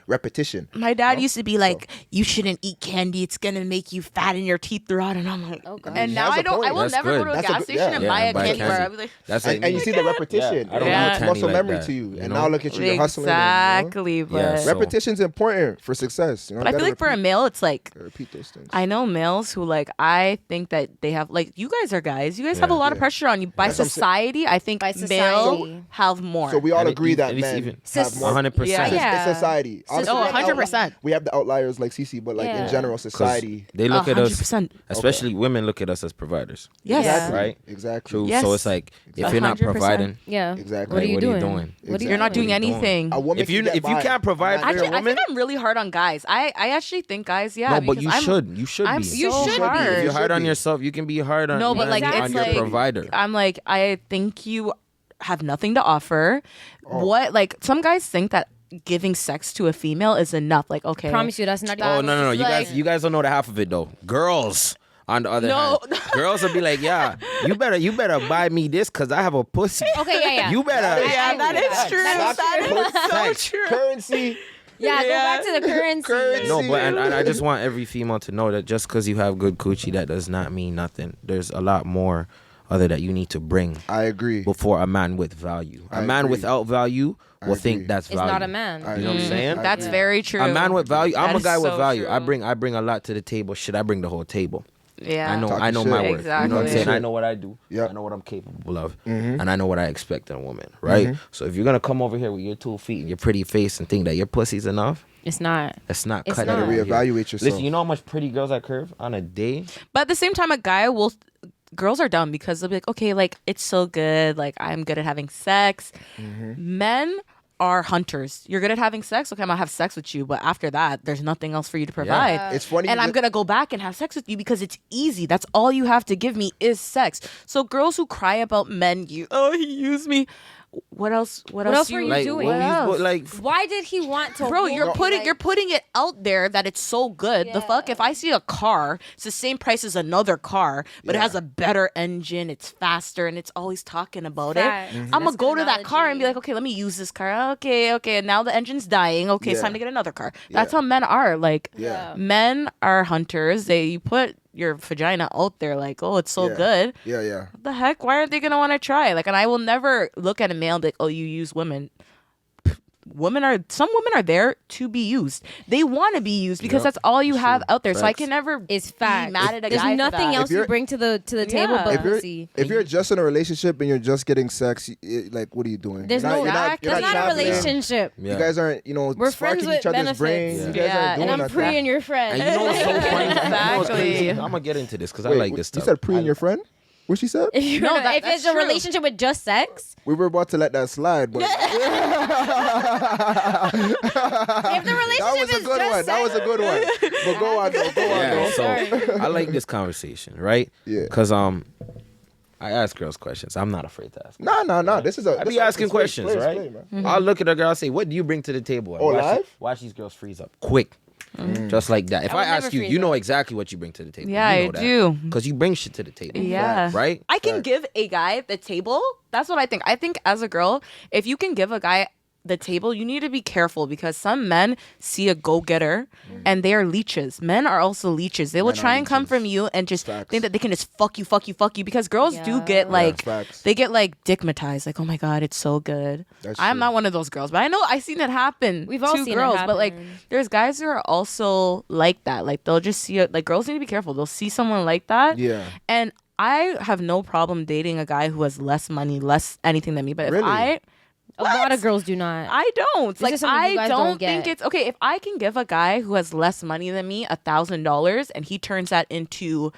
S1: repetition.
S3: My dad used to be like, "You shouldn't eat candy; it's gonna make you fat and your teeth rot." And I'm like,
S2: Oh, God.
S3: and now
S1: That's
S3: I
S1: a
S3: don't.
S1: point.
S3: I will
S4: That's
S3: never
S4: good.
S3: go to a
S1: That's a
S3: gas
S1: good-
S3: station
S1: yeah.
S3: and
S4: Yeah,
S3: buy a
S4: and buy
S3: candy bar.
S4: candy.
S3: I'll be like,
S4: That's
S1: And,
S4: like
S1: you see the repetition.
S4: Yeah, I don't
S3: Yeah.
S4: want
S1: It's
S4: candy
S1: muscle
S4: like
S1: memory
S4: that,
S1: to you.
S4: you
S1: And
S4: know?
S1: now look at you, you're hustling.
S3: exactly, but
S4: Yeah, so-
S1: Repetition's important for success. You know,
S3: but I
S1: you
S3: feel
S1: gotta
S3: like for a male, it's like
S1: repeat those things.
S3: I know males who like I think that they have like you guys are guys. You guys have a lot of
S1: Yeah.
S3: pressure on you by
S1: That's what I'm saying.
S3: society. I think
S2: By
S3: males
S2: society.
S3: have more.
S1: So we all
S4: And
S1: agree that
S4: and it's
S1: men
S4: even-
S1: have more.
S4: 100%.
S3: Yeah.
S2: Yeah.
S1: It's society. Honestly,
S3: Oh,
S1: we have
S3: 100%.
S1: We have the outliers like Cece, but like in
S2: Yeah.
S1: general,
S4: 'Cause
S1: society.
S4: They look at us,
S3: 100%.
S4: especially women look at us as providers.
S3: Yes.
S2: Yeah.
S4: Right?
S1: Exactly.
S4: True.
S3: Yes.
S4: So it's like if you're not
S3: 100%.
S4: providing,
S2: Yeah.
S1: Exactly.
S2: What are
S1: Like,
S2: you
S4: what are you
S2: doing?
S4: doing?
S2: What are
S3: You're not doing
S4: What are you doing?
S3: anything.
S1: A woman
S4: if you
S1: can get
S4: if you
S1: by.
S4: can't provide for
S3: Actually,
S4: your
S3: I
S4: woman,
S3: think I'm really hard on guys. I actually think guys, yeah.
S4: no, but
S3: because
S4: you
S3: I'm,
S4: should. You should
S3: I'm
S4: be.
S3: so
S2: You should be.
S3: hard.
S4: If
S1: You
S4: you're hard
S1: should
S4: on
S1: be.
S4: yourself, you can be hard on
S3: No, but like
S4: on
S3: it's
S4: your
S3: like
S4: provider.
S3: I'm like I think you have nothing to offer.
S1: Oh.
S3: What like some guys think that giving sex to a female is enough. Like okay,
S2: Promise you, that's not.
S4: Oh no!
S3: It's
S4: You guys don't know the half of it though. Girls, on the other
S3: No.
S4: hand, girls will be like, yeah, you better buy me this because I have a pussy.
S2: Okay, yeah.
S4: You better.
S3: Yeah, that is true.
S1: Facts.
S3: That is so true.
S1: Currency.
S2: Yeah, go back to the currency.
S1: Currency.
S4: No, but and I just want every female to know that just because you have good coochie, that does not mean nothing. There's a lot more other that you need to bring
S1: I agree.
S4: before a man with value. A
S1: I
S4: man
S1: agree.
S4: without value will
S1: agree.
S4: think that's
S2: It's
S4: value.
S2: not a man.
S1: I
S4: You know what I'm
S1: agree.
S4: saying?
S1: I
S3: That's
S1: agree.
S3: very true.
S4: A man with value. I'm
S3: That
S4: a
S3: is
S4: guy with
S3: so
S4: value.
S3: true.
S4: I bring a lot to the table. Shit, I bring the whole table.
S3: Yeah.
S4: I know
S1: Talking
S4: my
S1: shit.
S4: worth. You know what I'm
S3: Exactly.
S4: saying? I know what I do.
S1: Yeah.
S4: I know what I'm capable of. And I know what I expect in a woman, right? So if you're gonna come over here with your 2 feet and your pretty face and think that your pussy's enough,
S2: It's not.
S4: that's not
S2: It's
S4: cut
S2: not.
S4: it.
S2: You
S1: gotta
S4: out here.
S1: reevaluate yourself.
S4: Listen, you know how much pretty girls I curve on a day?
S3: But at the same time, a guy will. Girls are dumb because they'll be like, okay, like it's so good. Like I'm good at having sex. Men are hunters. You're good at having sex. Okay, I'm gonna have sex with you, but after that, there's nothing else for you to provide.
S1: It's funny.
S3: And I'm gonna go back and have sex with you because it's easy. That's all you have to give me is sex. So girls who cry about men, he used me. What else? What
S2: else
S3: you
S2: were you
S4: Like,
S2: doing?
S4: what
S3: What else?
S4: like,
S2: Why did he want to?
S3: Bro,
S2: hold
S3: you're
S2: you,
S3: putting
S2: like-
S3: you're putting it out there that it's so good. The fuck? If I see a car, it's the same price as another car, but it
S1: Yeah.
S3: has a better engine, it's faster, and it's always talking about
S2: Fact.
S3: it.
S2: Mhm.
S3: I'm gonna
S2: That's
S3: go
S2: good
S3: to that car and be
S2: analogy.
S3: like, okay, let me use this car. Okay, and now the engine's dying. Okay, it's
S1: Yeah.
S3: time to get another car. That's
S1: Yeah.
S3: how men are. Like
S1: Yeah.
S3: men are hunters. You put your vagina out there, like, oh, it's so
S1: Yeah.
S3: good.
S1: Yeah.
S3: What the heck? Why aren't they gonna want to try? Like, and I will never look at a male and be like, oh, you use women. Some women are there to be used. They want to be used because
S4: Yep,
S3: that's all you have out there. So I
S4: Facts.
S3: can never
S2: It's
S3: be
S2: fact.
S3: mad at a
S2: There's
S3: guy for
S2: nothing
S3: that.
S2: else
S1: If
S2: you
S1: you're-
S2: bring to the table
S3: Yeah.
S2: but
S1: If you're
S2: pussy.
S1: if you're just in a relationship and you're just getting sex, like what are you doing?
S2: There's
S1: You're
S2: no
S1: not- you're
S2: that's not a
S1: traveling.
S2: relationship.
S4: Yeah.
S1: You guys aren't,
S2: We're
S1: sparking
S2: friends
S1: each
S2: with
S1: other's
S2: benefits.
S1: brains. You guys
S3: Yeah.
S1: aren't doing
S2: And I'm
S1: nothing.
S2: pre and your friend.
S4: And you know what's so funny? You know what's
S3: Exactly.
S4: crazy? I'm gonna get into this because I
S1: Wait,
S4: like this stuff.
S1: You said pre and your friend? What she said?
S2: If you're
S3: No,
S2: not- if
S3: that's
S2: it's a
S3: true.
S2: relationship with just sex,
S1: We were about to let that slide, but
S2: if the
S1: that
S2: relationship
S1: was a
S2: is
S1: good
S2: just
S1: one. That was a good one. But go on, though. Go on,
S4: Yeah,
S1: though.
S4: so I like this conversation, right?
S1: Yeah.
S4: Because I ask girls questions. I'm not afraid to ask.
S1: No. This is a.
S4: I be asking questions, right?
S2: Mm-hmm.
S4: I'll look at a girl and say, "What do you bring to the table?" And
S1: Oh,
S4: watch
S1: live?
S4: watch these girls freeze up quick, just like that. If
S2: I
S4: I,
S2: would never
S4: ask you,
S2: freeze
S4: you know
S2: up.
S4: exactly what you bring to the table.
S3: Yeah,
S4: you know
S3: I
S4: that.
S3: do.
S4: Because you bring shit to the table.
S3: Yeah.
S4: Right?
S3: I can
S1: Right.
S3: give a guy the table. That's what I think. I think as a girl, if you can give a guy the table, you need to be careful because some men see a go-getter and they are leeches. Men are also leeches. They will
S1: Men are
S3: try and come
S1: leeches.
S3: from you and just
S1: Facts.
S3: think that they can just fuck you because girls do
S2: Yeah.
S3: get like
S1: facts.
S3: they get like dickmatized. Like, oh my god, it's so good.
S1: That's
S3: I'm
S1: true.
S3: not one of those girls, but I know I've seen it happen.
S2: We've all
S3: to
S2: seen it
S3: girls, but like
S2: happen.
S3: there's guys who are also like that. Like they'll just see it. Like girls need to be careful. They'll see someone like that.
S1: Yeah.
S3: And I have no problem dating a guy who has less money, less anything than me. But
S1: Really?
S2: a lot of girls do not.
S3: I don't.
S2: This
S3: Like
S2: is something you
S3: I
S2: guys
S3: don't
S2: don't
S3: think
S2: get.
S3: it's okay if I can give a guy who has less money than me $1,000 and he turns that into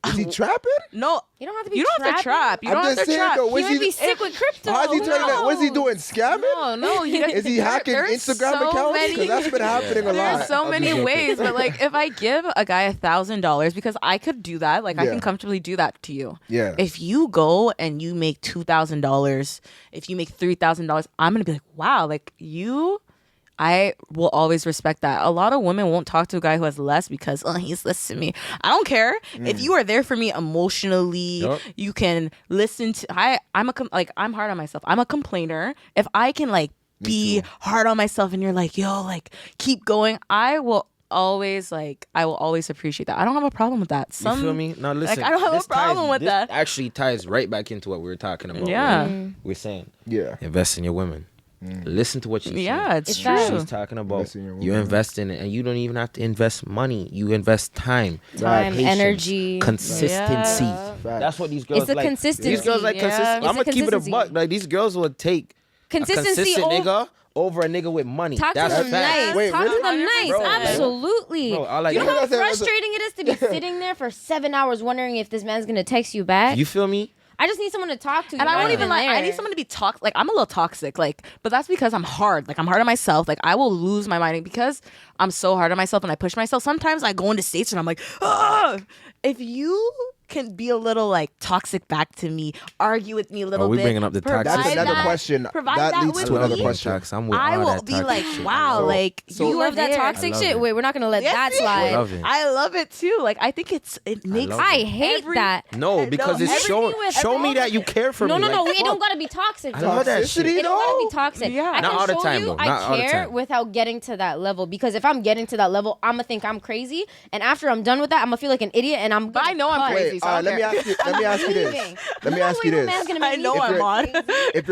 S1: Is he trapping?
S3: no.
S2: You don't have to be
S3: You don't have to
S2: trapping.
S3: trap. You
S1: I'm
S3: don't have
S1: just
S3: to
S1: saying,
S3: trap.
S1: though,
S2: He
S1: was
S2: might
S1: he-
S2: be sick with crypto.
S1: How's he
S2: Who
S1: turning that? What's he
S2: knows?
S1: doing? Scamming?
S3: No,
S1: Is he hacking
S3: there's
S1: Instagram
S3: so
S1: accounts?
S3: many-
S1: Because that's been happening a lot.
S3: There's so
S1: I'm
S3: many
S1: just joking.
S3: ways, but like if I give a guy $1,000 because I could do that, like I
S1: Yeah.
S3: can comfortably do that to you.
S1: Yeah.
S3: If you go and you make $2,000, if you make $3,000, I'm gonna be like, wow, like you. I will always respect that. A lot of women won't talk to a guy who has less because he's less to me. I don't care if you are there for me emotionally.
S4: Yup.
S3: You can listen to. I'm hard on myself. I'm a complainer. If I can like be hard on myself and you're like, yo, like keep going, I will always appreciate that. I don't have a problem with that.
S4: You feel me? Now listen.
S3: I don't have a
S4: this
S3: problem with
S4: this
S3: that.
S4: actually ties right back into what we were talking about.
S3: Yeah.
S4: right? We're saying
S1: Yeah.
S4: invest in your women. Listen to what she's
S3: Yeah,
S4: saying.
S3: it's
S2: It's
S3: true.
S2: true.
S4: She's talking about
S1: Invest in your
S4: you
S1: woman.
S4: invest in it, and you don't even have to invest money. You invest time,
S2: Time,
S4: patience,
S2: energy.
S4: consistency.
S3: Yeah.
S1: Facts.
S4: That's what these girls
S2: It's the
S4: like.
S2: consistency.
S4: These girls like
S3: Yeah.
S4: consistency.
S3: It's
S4: I'm
S2: the
S4: gonna keep it a
S2: consistency.
S4: buck. Like these girls will take a
S2: Consistency
S4: consistent
S2: over-
S4: nigga over a nigga with money.
S2: Talk
S4: That's
S2: to them
S4: facts.
S2: nice.
S1: Wait,
S2: Talk
S1: really?
S2: to them nice.
S3: Bro,
S2: Absolutely.
S4: Bro, I like
S2: you know
S4: that.
S2: how
S1: That's a-
S2: frustrating it is to be sitting there for 7 hours wondering if this man's gonna text you back.
S4: You feel me?
S2: I just need someone to talk to.
S3: And I
S2: You're
S3: won't
S2: not
S3: even like. I
S2: there.
S3: need someone to be toxic. Like I'm a little toxic. Like, but that's because I'm hard. Like I'm hard on myself. Like I will lose my mind because I'm so hard on myself and I push myself. Sometimes I go into states and I'm like, ah. If you can be a little like toxic back to me, argue with me a little
S4: Are we
S3: bit.
S4: bringing up the
S3: provide
S4: toxic?
S1: That's another
S3: that-
S1: question.
S3: Provide
S1: That
S3: that
S1: leads
S3: with
S1: to another
S3: me.
S1: question.
S4: I'm with
S3: I
S4: all
S3: will
S4: that
S3: be
S4: toxic
S3: like,
S4: shit.
S3: wow,
S1: So-
S3: like
S1: so-
S2: You
S3: you
S2: love
S3: are
S2: that
S3: there.
S2: toxic
S4: I love
S2: shit.
S4: it.
S2: Wait, we're not gonna let
S3: Yes,
S2: that
S3: you
S2: slide.
S4: I love it.
S3: I love it too. Like I think it makes.
S4: love
S2: I
S4: it.
S2: hate that.
S4: No, because it's
S2: everything
S4: show
S2: with-
S4: show me that you care for
S2: No,
S4: me.
S2: no, no.
S4: Like,
S2: It don't
S4: fuck.
S2: gotta be toxic.
S4: I
S2: though.
S4: love that
S1: Toxicity,
S4: shit.
S2: It don't gotta be
S1: though?
S2: toxic.
S3: Yeah.
S2: I
S4: Not
S2: can
S4: all the
S2: show
S4: time,
S2: you
S4: though. Not all
S2: I
S4: the
S2: care
S4: time.
S2: without getting to that level. Because if I'm getting to that level, I'ma think I'm crazy, and after I'm done with that, I'ma feel like an idiot, and I'm.
S3: But I know I'm
S2: cut.
S3: crazy.
S1: Wait,
S3: so I don't
S1: let me
S3: care.
S1: ask you. Let me ask you this.
S2: Leaving.
S1: Let me
S2: No
S1: ask you
S2: way no
S1: this.
S2: man's gonna make
S3: I
S2: me
S3: know
S2: feel
S3: I'm on.
S2: crazy.
S1: If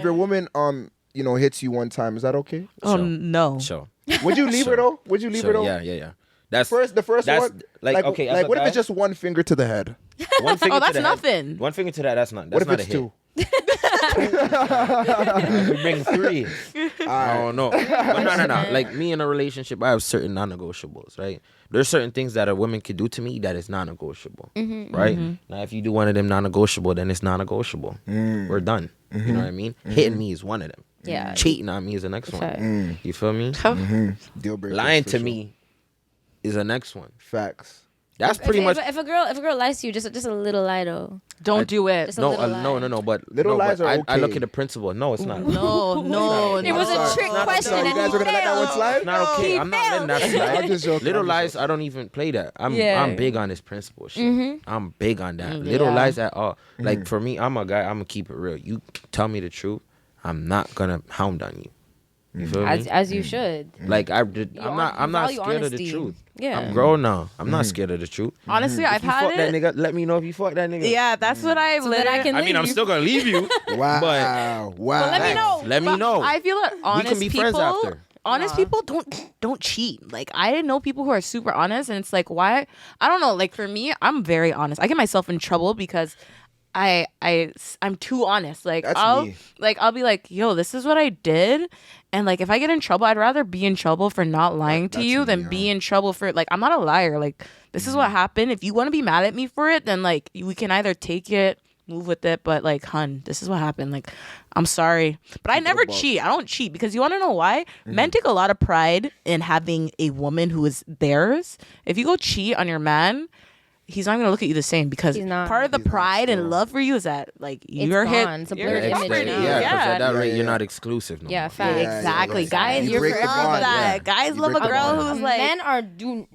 S1: your woman, hits you one time, is that okay?
S3: Oh
S4: Sure.
S3: no.
S4: Sure.
S1: Would you leave her
S4: Sure.
S1: though? Would you leave
S4: Sure,
S1: her though?
S4: yeah. That's
S1: The first
S4: that's,
S1: one,
S4: like okay. as
S1: like
S4: a
S1: what if
S4: guy,
S1: it's just one finger to the head?
S4: one finger
S3: Oh,
S4: to
S3: that's
S4: the head.
S3: nothing.
S4: One finger to that. That's not.
S1: What
S4: That's
S1: if
S4: not
S1: it's
S4: a hit.
S1: two?
S4: We bring three. I don't know. But no. Like me in a relationship, I have certain non-negotiables, right? There's certain things that a woman could do to me that is non-negotiable, right? Now, if you do one of them non-negotiable, then it's non-negotiable. We're done. You know what I mean? Hitting me is one of them.
S2: Yeah.
S4: Cheating on me is the next one.
S2: Fair.
S4: You feel me?
S1: Deal breaker.
S4: Lying
S1: for
S4: to
S1: sure.
S4: me is the next one.
S1: Facts.
S4: That's pretty much.
S2: If a girl lies to you, just a little lie though.
S3: Don't do it.
S2: Just a
S4: No,
S2: little lie.
S4: no. But
S1: Little
S4: no,
S1: lies
S4: but
S1: are
S4: I look
S1: okay.
S4: at the principle. No, it's not.
S3: No.
S2: It was
S1: I'm
S2: a
S1: sorry.
S2: trick
S1: I'm
S2: question.
S1: sorry. You
S2: and
S1: guys
S2: he
S1: are gonna let that one
S2: failed.
S1: slide?
S4: It's not okay. I'm not letting that slide.
S1: I'm just joking.
S4: Little
S1: I'm just
S4: lies, I don't even play that.
S2: Yeah.
S4: I'm big on this principle shit. I'm big on that. Little
S3: Yeah.
S4: lies at all. Like for me, I'm a guy. I'm gonna keep it real. You tell me the truth, I'm not gonna hound on you. You feel me?
S2: As you should.
S4: Like I'm
S2: You
S4: not
S2: value
S4: scared of the
S2: honesty.
S4: truth.
S2: Yeah.
S4: I'm grown now. I'm not scared of the truth.
S3: Honestly,
S4: If
S3: I've
S4: you
S3: had
S4: fuck that
S3: it.
S4: nigga, let me know if you fuck that nigga.
S3: Yeah, that's what I
S2: So that I can
S4: I mean, I'm
S2: leave.
S4: still gonna leave you.
S1: Wow.
S4: But
S1: Wow.
S2: But let me know.
S4: let me
S3: But
S4: know.
S3: I feel that honest
S4: can be
S3: people,
S4: friends after.
S3: honest people don't cheat. Like I didn't know people who are super honest, and it's like why? I don't know. Like for me, I'm very honest. I get myself in trouble because I'm too honest. Like
S1: That's
S3: I'll
S1: me.
S3: I'll be like, yo, this is what I did, and like if I get in trouble, I'd rather be in trouble for not lying to
S1: That's
S3: you
S1: me,
S3: than
S1: yeah.
S3: be in trouble for like I'm not a liar. Like this is what happened. If you want to be mad at me for it, then like we can either take it, move with it, but like, hun, this is what happened. Like, I'm sorry, but I never cheat. I don't cheat because you want to know why? Men take a lot of pride in having a woman who is theirs. If you go cheat on your man, he's not gonna look at you the same because
S2: He's not.
S3: part of the
S1: He's not
S3: pride and
S1: still.
S3: love for you is that like you're
S2: gone.
S3: hit.
S2: It's a
S3: you're
S2: blurred
S3: hit
S2: image
S3: for
S2: now.
S3: you.
S4: Yeah, because at that
S1: Yeah,
S4: rate,
S1: yeah.
S4: you're not exclusive no
S2: Yeah,
S4: more.
S2: facts.
S1: Yeah,
S3: Exactly,
S1: yeah.
S3: guys.
S1: You
S3: You're
S1: break the
S3: forever
S1: bond,
S3: that.
S1: yeah.
S3: Guys
S1: You
S3: love a
S1: break the
S3: girl
S1: bond.
S3: who's like.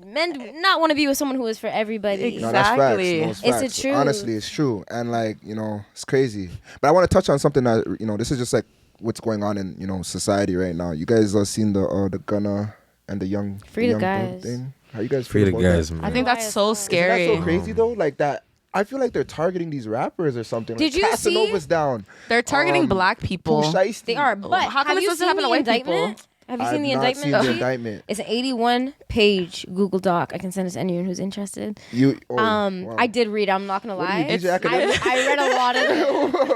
S2: Men do not want to be with someone who is for everybody.
S1: No, that's facts.
S3: Exactly.
S1: No,
S2: It's the
S1: facts.
S2: truth.
S1: Honestly, it's true. And like, it's crazy. But I want to touch on something that, this is just like what's going on in, society right now. You guys have seen the Gunna and the young
S2: Free
S1: the
S2: the
S1: young
S2: guys.
S1: thing? How you guys
S4: Free
S1: feel
S4: the
S1: about
S4: guys,
S1: that?
S4: man.
S3: I think that's so
S2: YSL.
S3: scary.
S1: Isn't that so crazy though? Like that. I feel like they're targeting these rappers or something.
S2: Did
S1: like
S2: you
S1: Casanova's
S2: see?
S1: down.
S3: They're targeting black people.
S1: Pooh Shiesty.
S2: They are. But
S3: How come
S2: have
S3: this
S2: you
S3: doesn't
S2: seen
S3: happen
S2: the
S3: to white people?
S2: indictment? Have you
S1: I've
S2: seen the
S1: not
S2: indictment?
S1: seen the
S2: sheet?
S1: indictment.
S2: It's an 81-page Google Doc. I can send it to anyone who's interested.
S1: Wow.
S2: I did read. I'm not gonna
S1: What are
S2: lie.
S1: you, DJ Academic?
S2: I read a lot of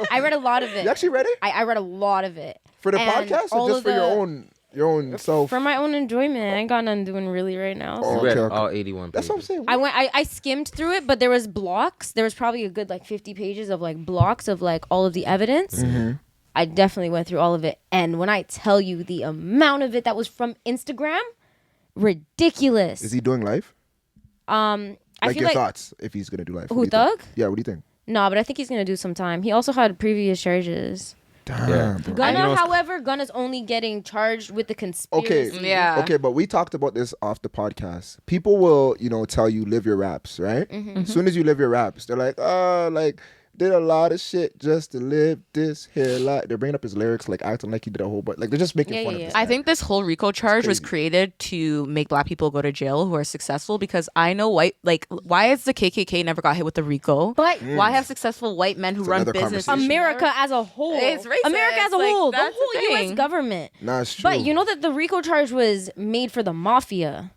S2: it. I read a lot of it.
S1: You actually read it?
S2: I read a lot of it.
S1: For the
S2: And
S1: podcast
S2: all
S1: or just
S2: of
S1: for your own self?
S2: For my own enjoyment. I ain't got nothing doing really right now.
S1: Oh,
S4: I read
S1: okay.
S4: all 81
S1: That's what I'm
S4: pages.
S1: saying.
S2: I skimmed through it, but there was blocks. There was probably a good like 50 pages of like blocks of like all of the evidence.
S1: Mm-hmm.
S2: I definitely went through all of it, and when I tell you the amount of it that was from Instagram, ridiculous.
S1: Is he doing live?
S2: I
S1: Like
S2: feel
S1: your
S2: like
S1: thoughts if he's gonna do live.
S2: Who,
S1: What do you think?
S2: Thug?
S1: Yeah. What do you think?
S2: no, but I think he's gonna do some time. He also had previous charges.
S1: Damn,
S4: Yeah.
S1: bro.
S2: Gunna, however, Gunna's only getting charged with the conspiracy.
S1: Okay.
S3: Yeah.
S1: Okay, but we talked about this off the podcast. People will, tell you live your raps, right?
S2: Mm-hmm.
S1: As soon as you live your raps, they're like, did a lot of shit just to live this here life. They're bringing up his lyrics, like acting like he did a whole bunch. Like they're just making
S2: Yeah,
S1: fun
S2: yeah,
S1: of
S2: yeah.
S1: this.
S3: I
S1: guy.
S3: think this whole Rico charge was
S1: crazy.
S3: created to make black people go to jail who are successful because I know why has the KKK never got hit with the Rico?
S2: But
S3: Why have successful white men who
S1: It's
S3: run
S1: another
S3: businesses?
S1: conversation.
S2: America as a whole,
S3: It's racist.
S2: America as a
S3: Like,
S2: whole, the
S3: that's the
S2: whole U.S.
S3: thing.
S2: government.
S1: Nah, it's true.
S2: But you know that the RICO charge was made for the mafia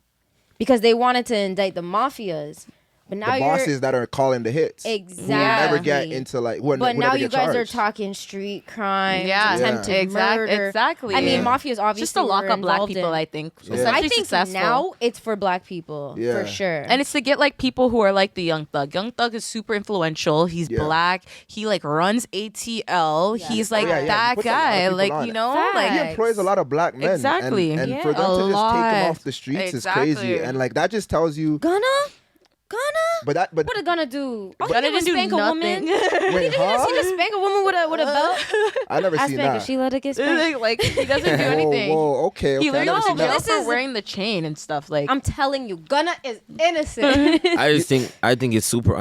S2: because they wanted to indict the mafias. But now
S1: the
S2: you're
S1: bosses that are calling the hits.
S2: Exactly.
S1: Who never get into like. Who
S2: But
S1: who
S2: now
S1: never
S2: you
S1: get
S2: guys are
S1: charged.
S2: talking street crime,
S3: Yeah.
S2: attempted
S3: Yeah.
S2: murder.
S3: Exactly.
S2: I mean,
S3: Yeah.
S2: mafias obviously
S3: just to lock
S2: were
S3: up black
S2: involved
S3: people,
S2: in.
S3: I think.
S1: Yeah.
S3: Especially
S2: I think
S3: successful.
S2: now it's for black people
S1: Yeah.
S2: for sure.
S3: And it's to get like people who are like the Young Thug. Young Thug is super influential. He's
S1: Yeah.
S3: black. He like runs ATL. He's like
S1: Oh, yeah, he
S3: that
S1: puts a lot of
S3: guy.
S1: people
S3: Like
S1: on
S3: you
S1: it.
S3: know,
S2: Facts.
S3: like
S1: He employs a lot of black men.
S3: Exactly.
S1: And
S2: Yeah.
S1: for them
S3: A
S1: to just take
S3: lot.
S1: him off the streets
S3: Exactly.
S1: is crazy. And like that just tells you.
S2: Gunna.
S1: But
S2: What did Gunna do? All he
S3: Gunna
S2: did was
S3: didn't do
S2: spank a
S3: nothing.
S2: woman.
S1: Wait,
S2: He
S1: huh?
S2: just spank a woman with a belt.
S1: I never
S2: I
S1: seen
S2: spank her.
S1: that.
S2: She let it get spanked.
S3: like he doesn't do anything.
S1: Whoa, okay.
S3: He
S1: I never
S3: literally
S1: seen
S2: No,
S1: that.
S3: just
S2: this
S3: for
S2: is-
S3: wearing the chain and stuff. Like
S2: I'm telling you, Gunna is innocent.
S4: I think it's super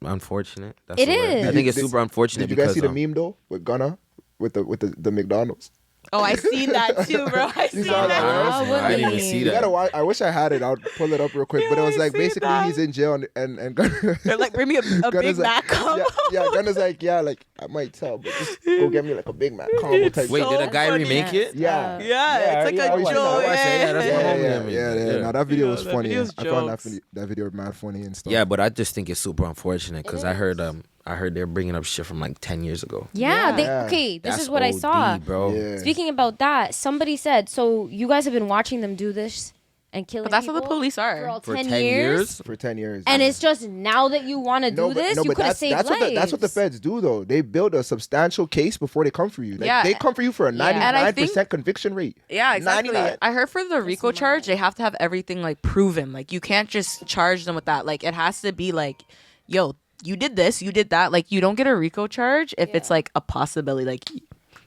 S4: unfortunate. That's
S2: It
S4: the word.
S2: is.
S4: I think it's
S1: Did-
S4: super unfortunate
S1: Did you guys
S4: because
S1: see the meme though with Gunna with the McDonald's?
S3: oh, I seen that too, bro. I seen
S1: saw that,
S3: that.
S1: right?
S4: I didn't even see
S1: You
S4: that.
S1: gotta watch. I wish I had it. I'll pull it up real quick. But it was
S3: I
S1: like
S3: see
S1: basically
S3: that.
S1: he's in jail and Gunna.
S3: They're like, bring me a
S1: Gunna's
S3: Big
S1: like,
S3: Mac combo.
S1: yeah, Gunna's like, yeah, like I might tell, but just go get me like a Big Mac combo type.
S4: Wait,
S1: shit.
S4: did a guy
S3: funny.
S4: remake it?
S1: Yeah.
S3: Yeah, it's like
S1: yeah, I
S3: a
S1: watched
S3: joke.
S1: that. I watched
S4: that. Yeah, that's
S1: Yeah,
S4: my
S1: yeah,
S4: homie
S1: yeah,
S4: that made
S1: yeah,
S4: it.
S1: yeah. No, that video
S3: Yeah,
S1: was
S3: that
S1: funny.
S3: video's
S1: I found
S3: jokes.
S1: that video mad funny and stuff.
S4: Yeah, but I just think it's super unfortunate because I heard they're bringing up shit from like 10 years ago.
S2: Yeah,
S1: Yeah.
S2: okay, this
S4: That's
S2: is what I
S4: OD,
S2: saw.
S4: bro.
S1: Yeah.
S2: Speaking about that, somebody said, so you guys have been watching them do this and killing
S3: But that's what the
S2: people
S3: police
S2: for
S3: are.
S2: all
S4: For
S2: 10
S4: 10 years?
S1: For 10 years.
S2: And it's just now that you want to do this, you could have saved
S1: that's
S2: lives.
S1: that's what the feds do though. They build a substantial case before they come for you. Like,
S3: Yeah.
S1: they come for you for a
S2: Yeah. And
S3: I
S1: 99%
S3: think-
S1: conviction rate.
S3: Yeah, exactly.
S1: 99.
S3: I heard for the Rico charge, they have to have everything like proven. Like you can't just charge them with that. Like it has to be like, yo, you did this, you did that. Like you don't get a Rico charge if it's like a possibility. Like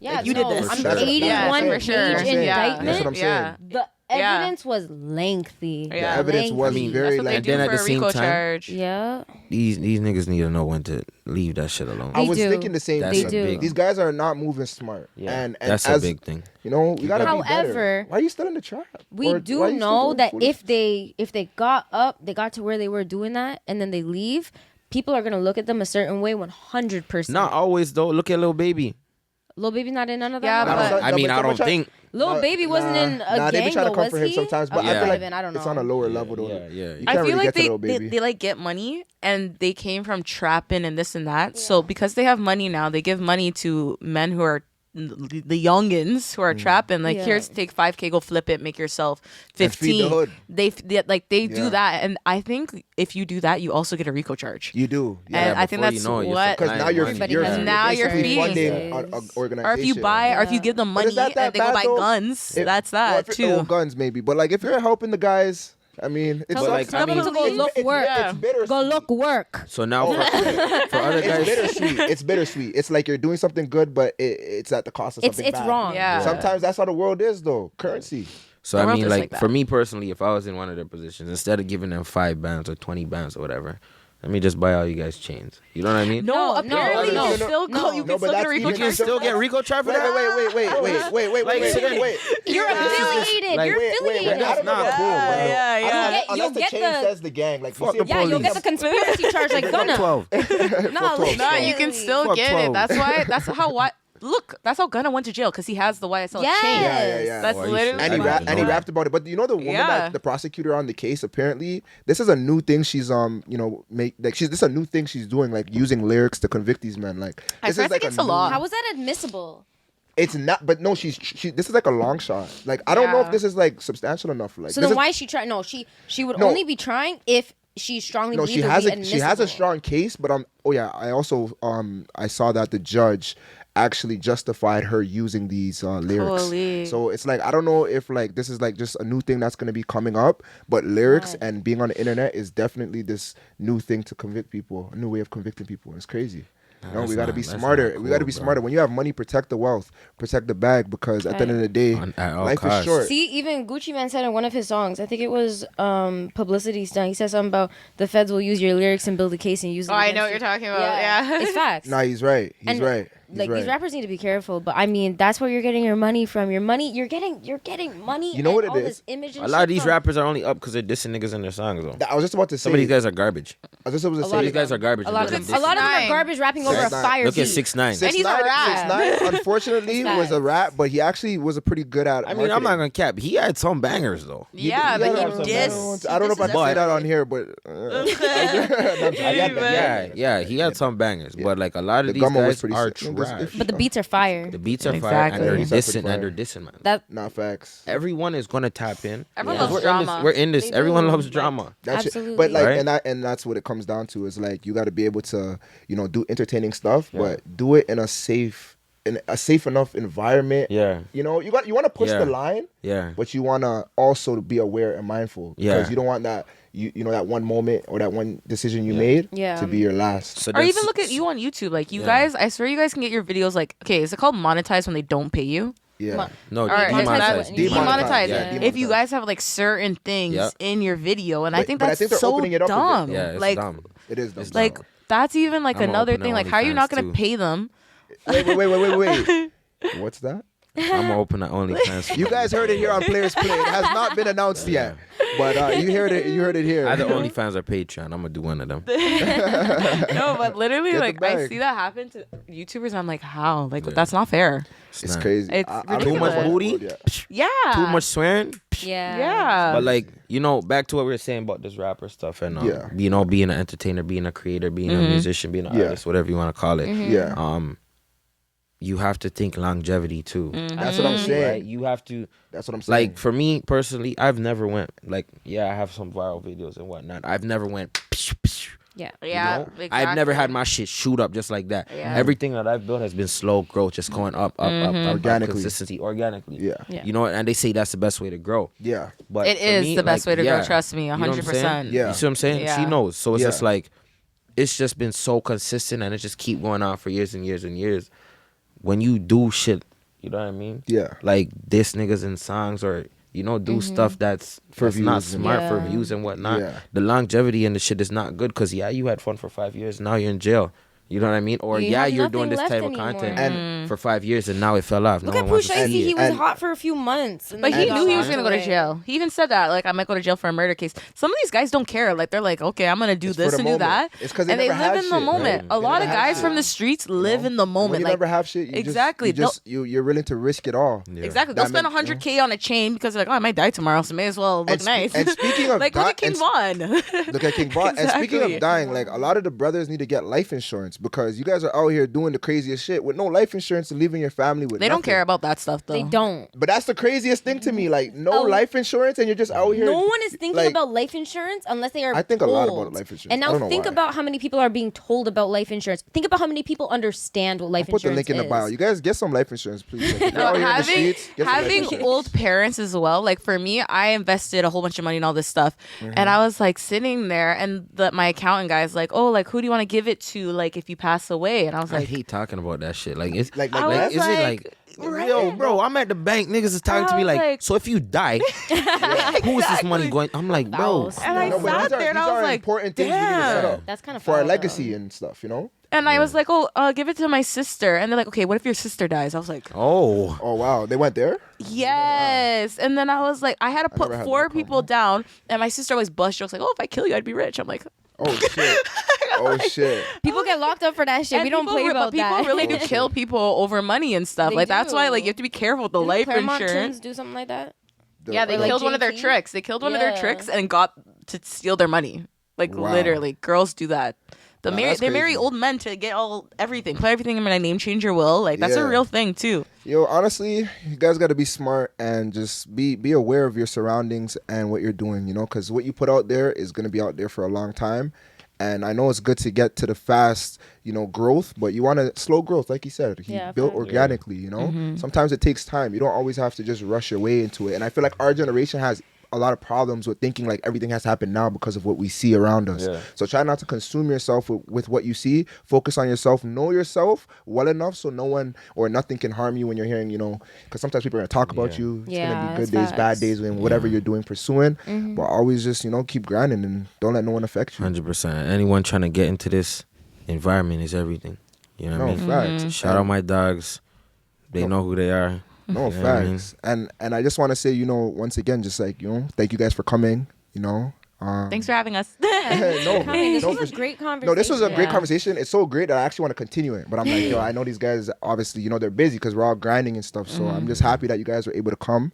S2: Yeah,
S3: you did
S2: no,
S3: this.
S2: I'm
S1: That's-
S2: 81
S3: Yeah, for
S2: page
S3: sure.
S1: That's what I'm saying.
S2: indictment.
S1: That's what I'm saying.
S3: Yeah.
S2: The evidence was lengthy.
S3: Yeah.
S1: The evidence was
S2: Lengthy.
S1: very
S3: That's what they
S1: like.
S3: do
S4: then at
S3: for
S4: the
S3: a
S4: same
S3: Rico
S4: time-
S3: charge.
S2: Yeah.
S4: These niggas need to know when to leave that shit alone.
S1: I
S2: They
S1: was
S2: do.
S1: thinking the same
S4: That's
S1: thing.
S4: a
S2: do.
S4: big.
S1: These guys are not moving smart.
S4: Yeah,
S1: and
S4: that's
S1: as,
S4: a big thing.
S1: You know, we gotta be
S2: However,
S1: better. Why are you still in the trap?
S2: We
S1: Or why
S2: do
S1: are you still
S2: know
S1: doing
S2: that
S1: foolish-
S2: if they got up, they got to where they were doing that, and then they leave, people are gonna look at them a certain way, 100%.
S4: Not always though. Look at Lil Baby.
S2: Lil Baby not in none of that.
S3: Yeah,
S2: one?
S3: but-
S4: I mean, I don't think.
S2: Lil Baby wasn't in a
S1: Nah, they be
S2: gang
S1: trying to
S2: though,
S1: come
S2: was
S1: for him
S2: he?
S1: sometimes, but
S2: Okay,
S1: I
S4: Yeah.
S1: feel like
S2: even, I don't know.
S1: it's on a lower level though.
S4: Yeah.
S1: You
S3: I
S1: can't
S3: feel
S1: really
S3: like
S1: get to Lil Baby.
S3: they like get money and they came from trapping and this and that. So because they have money now, they give money to men who are the youngins who are trapping. Like,
S2: Yeah.
S3: here's take 5K, go flip it, make yourself
S1: And feed the
S3: 15.
S1: hood.
S3: They
S1: Yeah.
S3: do that, and I think if you do that, you also get a Rico charge.
S1: You do.
S3: And
S1: Yeah.
S3: I think
S4: before
S3: that's
S4: you know it, you're
S3: what.
S1: Because now you're
S2: Everybody
S1: you're,
S2: has
S1: you're
S3: Now you're
S1: basically
S3: feeding.
S1: funding
S2: Yes.
S1: an organization.
S3: Or if you buy, or if you
S2: Yeah.
S3: give them
S1: But
S3: money
S1: is that
S3: and they go
S1: bad,
S3: buy
S1: though?
S3: guns,
S1: If-
S3: that's
S1: well,
S3: that
S1: if you're-
S3: too.
S1: oh, guns maybe, but like if you're helping the guys, I mean, it's
S2: Tell
S4: like,
S2: them
S4: I mean-
S2: to go look work.
S3: Yeah.
S1: It's bittersweet.
S2: Go look work.
S4: So now for other
S1: It's
S4: guys,
S1: bittersweet. It's bittersweet. It's like you're doing something good, but it's at the cost of something
S2: It's
S1: bad.
S2: wrong.
S3: Yeah.
S1: Sometimes that's how the world is, though. Currency.
S4: so
S3: The
S4: I
S3: world
S4: mean,
S3: is
S4: like
S3: like that.
S4: for me personally, if I was in one of their positions, instead of giving them 5 bands or 20 bands or whatever, let me just buy all you guys chains. You know what I mean?
S3: No,
S2: No,
S3: apparently
S2: no,
S3: you
S2: no,
S3: still
S2: no.
S3: go. You
S1: No,
S3: can
S1: but
S3: still get
S1: that's
S3: a Rico
S1: even-
S4: You can
S3: charge.
S4: still get Rico trap for
S1: Wait,
S4: that.
S1: wait.
S2: You're affiliated.
S4: like-
S2: You're
S1: Wait,
S2: affiliated.
S1: I don't know.
S4: not cool,
S3: Yeah,
S4: bro.
S3: yeah,
S1: I don't
S3: yeah.
S1: know, unless
S2: You'll
S1: the
S2: get
S1: chain
S2: the-
S1: says the gang. Like,
S4: Fuck
S1: you see
S4: the
S1: a
S2: Yeah, you'll
S1: police.
S2: get the conspiracy charge like Gunna.
S4: 12.
S2: No,
S3: No, you can still
S4: Fuck
S3: get
S4: 12.
S3: it. That's why. That's how. What? Look, that's how Gunna went to jail because he has the YSL
S2: Yes.
S3: chain.
S1: Yeah.
S3: That's
S4: Oh, you
S3: literally.
S1: And he,
S4: I didn't
S1: and he
S4: know
S1: rapped about it. But you know the woman
S3: Yeah.
S1: that the prosecutor on the case, apparently, this is a new thing she's this is a new thing she's doing, like using lyrics to convict these men. Like
S3: I
S1: this
S3: swear
S1: is
S3: it's
S1: like
S3: against the law.
S2: How was that admissible?
S1: It's not, but no, she this is like a long shot. Like I don't know if
S3: Yeah.
S1: this is like substantial enough. Like
S2: So
S1: this
S2: then
S1: is-
S2: why is she trying? No, she would
S1: No.
S2: only be trying if she strongly
S1: No,
S2: believes
S1: she
S2: it would
S1: has
S2: be
S1: a she has a
S2: admissible.
S1: strong case, but oh yeah, I also I saw that the judge actually justified her using these lyrics.
S3: Holy.
S1: So it's like I don't know if like this is like just a new thing that's gonna be coming up, but lyrics
S2: Right.
S1: and being on the internet is definitely this new thing to convict people, a new way of convicting people. It's crazy. No,
S4: that's
S1: we got to
S4: not-
S1: be
S4: that's
S1: smarter.
S4: not
S1: We got to
S4: cool,
S1: be
S4: bro.
S1: smarter. When you have money, protect the wealth, protect the bag, because at the end of the day,
S4: At all
S1: life is
S4: costs.
S1: short.
S2: See, even Gucci Man said in one of his songs, I think it was publicity stunt. He said something about the feds will use your lyrics and build a case and use.
S3: Oh,
S2: them
S3: I know
S2: against
S3: what you're
S2: you.
S3: talking about. Yeah.
S2: it's facts.
S1: Nah, he's right. He's
S2: And,
S1: right. He's
S2: like
S1: right.
S2: these rappers need to be careful, but I mean that's where you're getting your money from. Your money, you're getting money.
S1: You know what
S2: and
S1: it
S2: all
S1: is?
S2: This image and
S4: A lot of
S2: shit
S4: these
S2: from-
S4: rappers are only up because they're dissing niggas in their songs though.
S1: I was just about to say.
S4: Some of these guys are garbage.
S1: I was just about to
S2: A lot
S1: say.
S2: of
S4: These guys are garbage.
S2: A lot of
S4: and
S2: them,
S4: they're
S2: a lot of them are
S3: 6ix9ine.
S2: garbage rapping over a
S1: 6ix9ine.
S2: fire
S4: Look at
S2: beat.
S4: 6ix9ine.
S3: And he's a rap.
S1: 6ix9ine, unfortunately,
S2: It's
S1: was a
S2: facts.
S1: rap, but he actually was a pretty good at.
S4: I mean, I'm not gonna cap. He had some bangers though.
S3: Yeah, but he
S1: had some
S3: dissed.
S1: I don't know if I
S3: he
S1: say
S3: disses
S1: that on here, but I get that.
S4: Yeah, he had some bangers, but like a lot of
S1: The
S4: these
S1: Gummo was
S4: guys
S1: pretty
S4: are
S1: sick.
S4: trash.
S2: But the beats are fire.
S4: The beats are fire, and
S3: Exactly.
S4: they're
S1: Beats are pretty
S4: dissing,
S1: fire.
S4: and they're dissing, man.
S2: That
S1: Nah, facts.
S4: Everyone is gonna tap in.
S3: Everyone
S2: Yeah.
S3: loves
S4: We're
S3: drama.
S4: In this, we're in this.
S2: They
S4: Everyone
S2: do.
S4: loves drama.
S1: That's
S2: Absolutely.
S1: But like,
S4: Right?
S1: and that's what it comes down to is like you got to be able to do entertaining stuff, but do it in a safe enough environment.
S4: Yeah,
S1: You want to push
S4: Yeah.
S1: the line,
S4: yeah.
S1: but you want to also be aware and mindful because
S4: Yeah.
S1: you don't want that that one moment or that one decision you made
S2: Yeah.
S1: to be your last.
S4: So
S3: Or
S4: that's-
S3: even look at you on YouTube. Like you
S4: Yeah.
S3: guys, I swear you guys can get your videos like, okay, is it called monetized when they don't pay you?
S1: Yeah.
S4: No,
S3: All right,
S4: demonetized.
S3: demonetized.
S4: Yeah.
S3: If you guys have like certain things
S4: Yep.
S3: in your video, and I
S1: But-
S3: think
S1: but I
S3: that's
S1: think they're
S3: so
S1: opening it up a bit,
S3: dumb.
S1: though.
S4: Yeah, it's
S3: like,
S4: dumb.
S1: It is.
S4: It's
S1: Though.
S3: like that's even like
S4: I'm gonna
S3: another
S4: open
S3: thing.
S4: an
S3: Like, how are you not
S4: OnlyFans,
S3: gonna
S4: too.
S3: pay them?
S1: Wait. What's that?
S4: I'm gonna open an OnlyFans.
S1: You guys heard it here on Players Play. It has not been announced yet, but you heard it. You heard it here.
S4: Either OnlyFans or Patreon. I'm gonna do one of them.
S3: No, but literally,
S1: Get the
S3: like I
S1: bag.
S3: see that happen to YouTubers. I'm like, how? Like
S4: Yeah.
S3: that's not fair.
S1: It's
S4: not.
S1: crazy.
S3: It's
S1: I don't
S3: ridiculous.
S1: know
S4: Too much
S1: what
S4: booty?
S1: word yet.
S3: Yeah.
S4: Too much swearing.
S2: yeah.
S3: Yeah.
S4: But like, back to what we were saying about this rapper stuff and
S1: Yeah.
S4: being an entertainer, being a creator, being a musician, being an
S1: Yeah.
S4: artist, whatever you want to call it.
S1: Yeah,
S4: You have to think longevity too.
S1: that's what I'm saying.
S4: Right? You have to
S1: That's what I'm saying.
S4: like for me personally, I've never went like I have some viral videos and whatnot. I've never went
S2: Yeah.
S3: Yeah.
S4: I've never
S3: exactly.
S4: had my shit shoot up just like that.
S3: Yeah.
S4: Everything that I've built has been slow growth, just going up,
S1: Organically.
S4: consistency, organically.
S1: Yeah.
S2: Yeah.
S4: And they say that's the best way to grow.
S1: Yeah,
S4: But
S3: It
S4: for
S3: is
S4: me,
S3: the best way to grow.
S4: yeah.
S3: Trust me,
S4: You know what I'm saying?
S3: 100%.
S1: Yeah.
S4: You see what I'm saying?
S3: Yeah.
S4: She knows. So it's
S1: Yeah.
S4: just like, it's just been so consistent and it just keep going on for years and years and years. When you do shit, you know what I mean?
S1: yeah.
S4: Like this niggas in songs or do stuff that's
S1: For
S4: not
S1: views and-
S4: smart for
S2: Yeah.
S4: views and whatnot.
S1: Yeah.
S4: The longevity and the shit is not good because you had fun for 5 years, now you're in jail. You know what I mean? Or
S2: You have
S4: you're doing
S2: nothing
S4: this
S2: left
S4: type of
S2: anymore.
S4: content
S1: And-
S4: for 5 years and now it fell off.
S2: Look
S4: no
S2: at
S4: one wants to
S2: Pusha.
S4: see
S2: He
S4: it.
S2: was
S1: And-
S2: hot for a few months. And
S3: But
S2: then
S3: he
S2: got
S3: knew he was
S2: locked
S3: gonna go to
S2: away.
S3: jail. He even said that, like, I might go to jail for a murder case. Some of these guys don't care. Like, they're like, okay, I'm gonna do
S1: It's for
S3: this
S1: the
S3: and do
S1: moment.
S3: that.
S1: It's 'cause they
S3: and they
S1: never
S3: live
S1: had
S3: in the
S1: shit,
S3: moment.
S1: right?
S3: A
S1: They
S3: lot
S1: never
S3: of
S1: had
S3: guys
S1: shit.
S3: from the streets
S1: You
S3: live
S1: know?
S3: in the
S1: And
S3: moment.
S1: when you
S3: Like,
S1: never have shit,
S3: exactly.
S1: you're willing to risk it all.
S4: Yeah.
S3: exactly. They'll
S1: That
S3: spend
S1: meant-
S3: 100K on a chain because they're like, oh, I might die tomorrow, so may as well look
S1: And
S3: nice.
S1: and speaking of
S3: like, look
S1: di-
S3: at King
S1: and
S3: Von.
S1: Look at King Bot. And speaking
S3: Exactly.
S1: of dying, like a lot of the brothers need to get life insurance because you guys are out here doing the craziest shit with no life insurance and leaving your family with
S3: They don't
S1: nothing.
S3: care about that stuff, though.
S2: They don't.
S1: But that's the craziest thing to me. Like no
S2: Oh.
S1: life insurance and you're just out here.
S2: No one is thinking
S1: like,
S2: about life insurance unless they are
S1: I think a lot
S2: told.
S1: about life insurance.
S2: And
S1: I
S2: now
S1: don't know
S2: think
S1: why.
S2: about how many people are being told about life insurance. Think about how many people understand what life
S1: Put the
S2: insurance
S1: link in the
S2: is.
S1: bio. You guys get some life insurance, please. Like, if you're
S3: No,
S1: out here in the
S3: having
S1: streets, get some life
S3: having
S1: insurance.
S3: old parents as well. Like for me, I invested a whole bunch of money in all this stuff,
S1: Mm-hmm.
S3: and I was like sitting there, and my accountant guy's like, "Oh, like who do you want to give it to? Like if you pass away?" And I was
S4: I
S3: like,
S4: hate talking about that shit. Like, it's
S1: Like
S3: I
S1: that?
S3: was
S4: is it
S3: like,
S4: like, yo, bro, I'm at the bank. Niggas is talking to me
S3: I was
S4: like,
S3: like-
S4: so if you die, who is this money
S3: Exactly.
S4: going? I'm like, bro,
S2: Spouse.
S3: and I
S1: No, but
S3: sat
S1: these are-
S3: there and
S1: these
S3: I was
S1: are
S3: like,
S1: important things we need to set
S3: damn.
S1: up
S2: That's kind of
S1: for our
S2: foul,
S1: legacy
S2: though.
S1: and stuff, you know?
S3: And I was like, oh, give it to my sister. And they're like, okay, what if your sister dies? I was like,
S4: oh,
S1: Oh wow, they went there.
S3: yes. And then I was like, I had to put
S1: never had
S3: 4
S1: that
S3: people down. And my sister always bust jokes like, oh, if I kill you, I'd be rich. I'm like,
S1: Oh shit. Oh shit.
S2: People get locked up for that shit.
S3: and
S2: We don't
S3: people
S2: play
S3: re-
S2: about
S3: but people
S2: that.
S3: really do kill people over money and stuff.
S2: They
S3: Like that's why
S2: do.
S3: like you have to be careful with the
S2: Didn't
S3: life
S2: Claremont
S3: insurance.
S2: Twins do something like that?
S3: Yeah, they
S2: Or like
S3: killed one of their
S2: JT?
S3: tricks. They killed one of their
S2: Yeah.
S3: tricks and got to steal their money. Like
S1: Wow.
S3: literally, girls do that.
S1: Nah,
S3: They
S1: that's
S3: marry
S1: crazy.
S3: old men to get everything. Put everything in my name, change your will. Like that's
S1: Yeah.
S3: a real thing too.
S1: Yo, honestly, you guys got to be smart and just be aware of your surroundings and what you're doing, you know, because what you put out there is going to be out there for a long time. And I know it's good to get to the fast, you know, growth, but you want to slow growth, like you said. He
S2: Yeah,
S1: built
S2: facts.
S1: organically, you know. Sometimes it takes time. You don't always have to just rush your way into it. And I feel like our generation has a lot of problems with thinking like everything has to happen now because of what we see around us.
S4: Yeah.
S1: So try not to consume yourself with what you see. Focus on yourself. Know yourself well enough so no one or nothing can harm you when you're hearing, you know, because sometimes people are going to talk about
S4: Yeah.
S1: you. It's
S2: Yeah,
S1: going to be
S2: that's
S1: good days, bad
S2: facts.
S1: days, and whatever you're doing, pursuing. But always just, you know, keep grinding and don't let no one affect you.
S4: 100%. Anyone trying to get into this environment is everything. You know what I
S1: No,
S4: mean?
S1: facts.
S4: Shout out my dogs. They know who they are.
S1: No,
S4: You know what I mean?
S1: facts. And I just want to say, you know, once again, just like, you know, thank you guys for coming, you know.
S3: Thanks for having us.
S1: no,
S2: This
S1: no,
S2: was
S1: for-
S2: a great conversation.
S1: No, this was a great
S3: Yeah.
S1: conversation. It's so great that I actually want to continue it. But I'm like, yo, I know these guys, obviously, you know, they're busy because we're all grinding and stuff. So I'm just happy that you guys were able to come.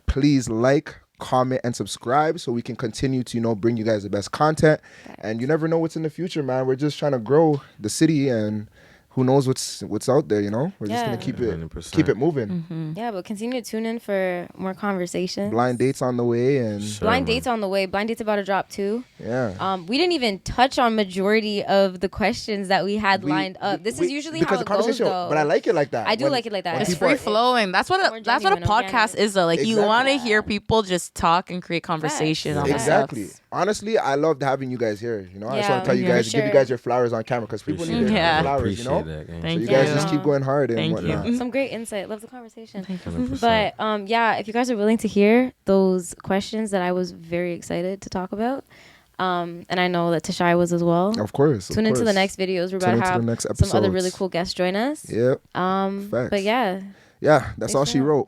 S1: Please like, comment, and subscribe so we can continue to, you know, bring you guys the best content. And you never know what's in the future, man. We're just trying to grow the city and who knows what's out there, you know? We're just
S2: Yeah.
S1: going to keep
S4: 100%.
S1: keep it moving.
S2: Yeah, but continue to tune in for more conversations.
S1: Blind dates on the way and
S2: Blind
S4: man.
S2: dates on the way. Blind dates about to drop too.
S1: yeah.
S2: We didn't even touch on majority of the questions that we had lined up. This is usually how it goes, though.
S1: But I like it like that.
S2: I do like it like that.
S1: when
S3: It's
S1: people
S3: free
S1: are-
S3: flowing. That's what
S2: more
S3: a
S2: genuine,
S3: podcast
S2: organic.
S3: is though. Like you
S1: Exactly.
S3: want to hear people just talk and create conversation. on
S1: Exactly.
S3: stuff.
S1: Honestly, I loved having you guys here. You know, I just
S2: Yeah,
S1: want to tell you
S3: yeah,
S1: guys,
S2: for
S1: give you
S2: sure.
S1: guys your flowers on camera because people need
S4: Appreciate
S1: their
S3: that. Yeah.
S1: flowers. You know,
S4: Appreciate that, gang.
S3: Thank
S1: so you
S3: you.
S1: guys just keep going hard and
S3: Thank you.
S1: whatnot.
S2: Some great insight. Love the conversation.
S4: 100%.
S2: But yeah, if you guys are willing to hear those questions that I was very excited to talk about, and I know that Tashai was as well.
S1: Of course.
S2: Tune into the next videos. We're about
S1: Tune
S2: to
S1: into
S2: have
S1: the next
S2: some other really
S1: episodes.
S2: cool guests join us.
S1: Yep.
S2: But
S1: Facts.
S2: yeah,
S1: Yeah, that's all
S2: Thanks
S1: she
S2: for that.
S1: wrote.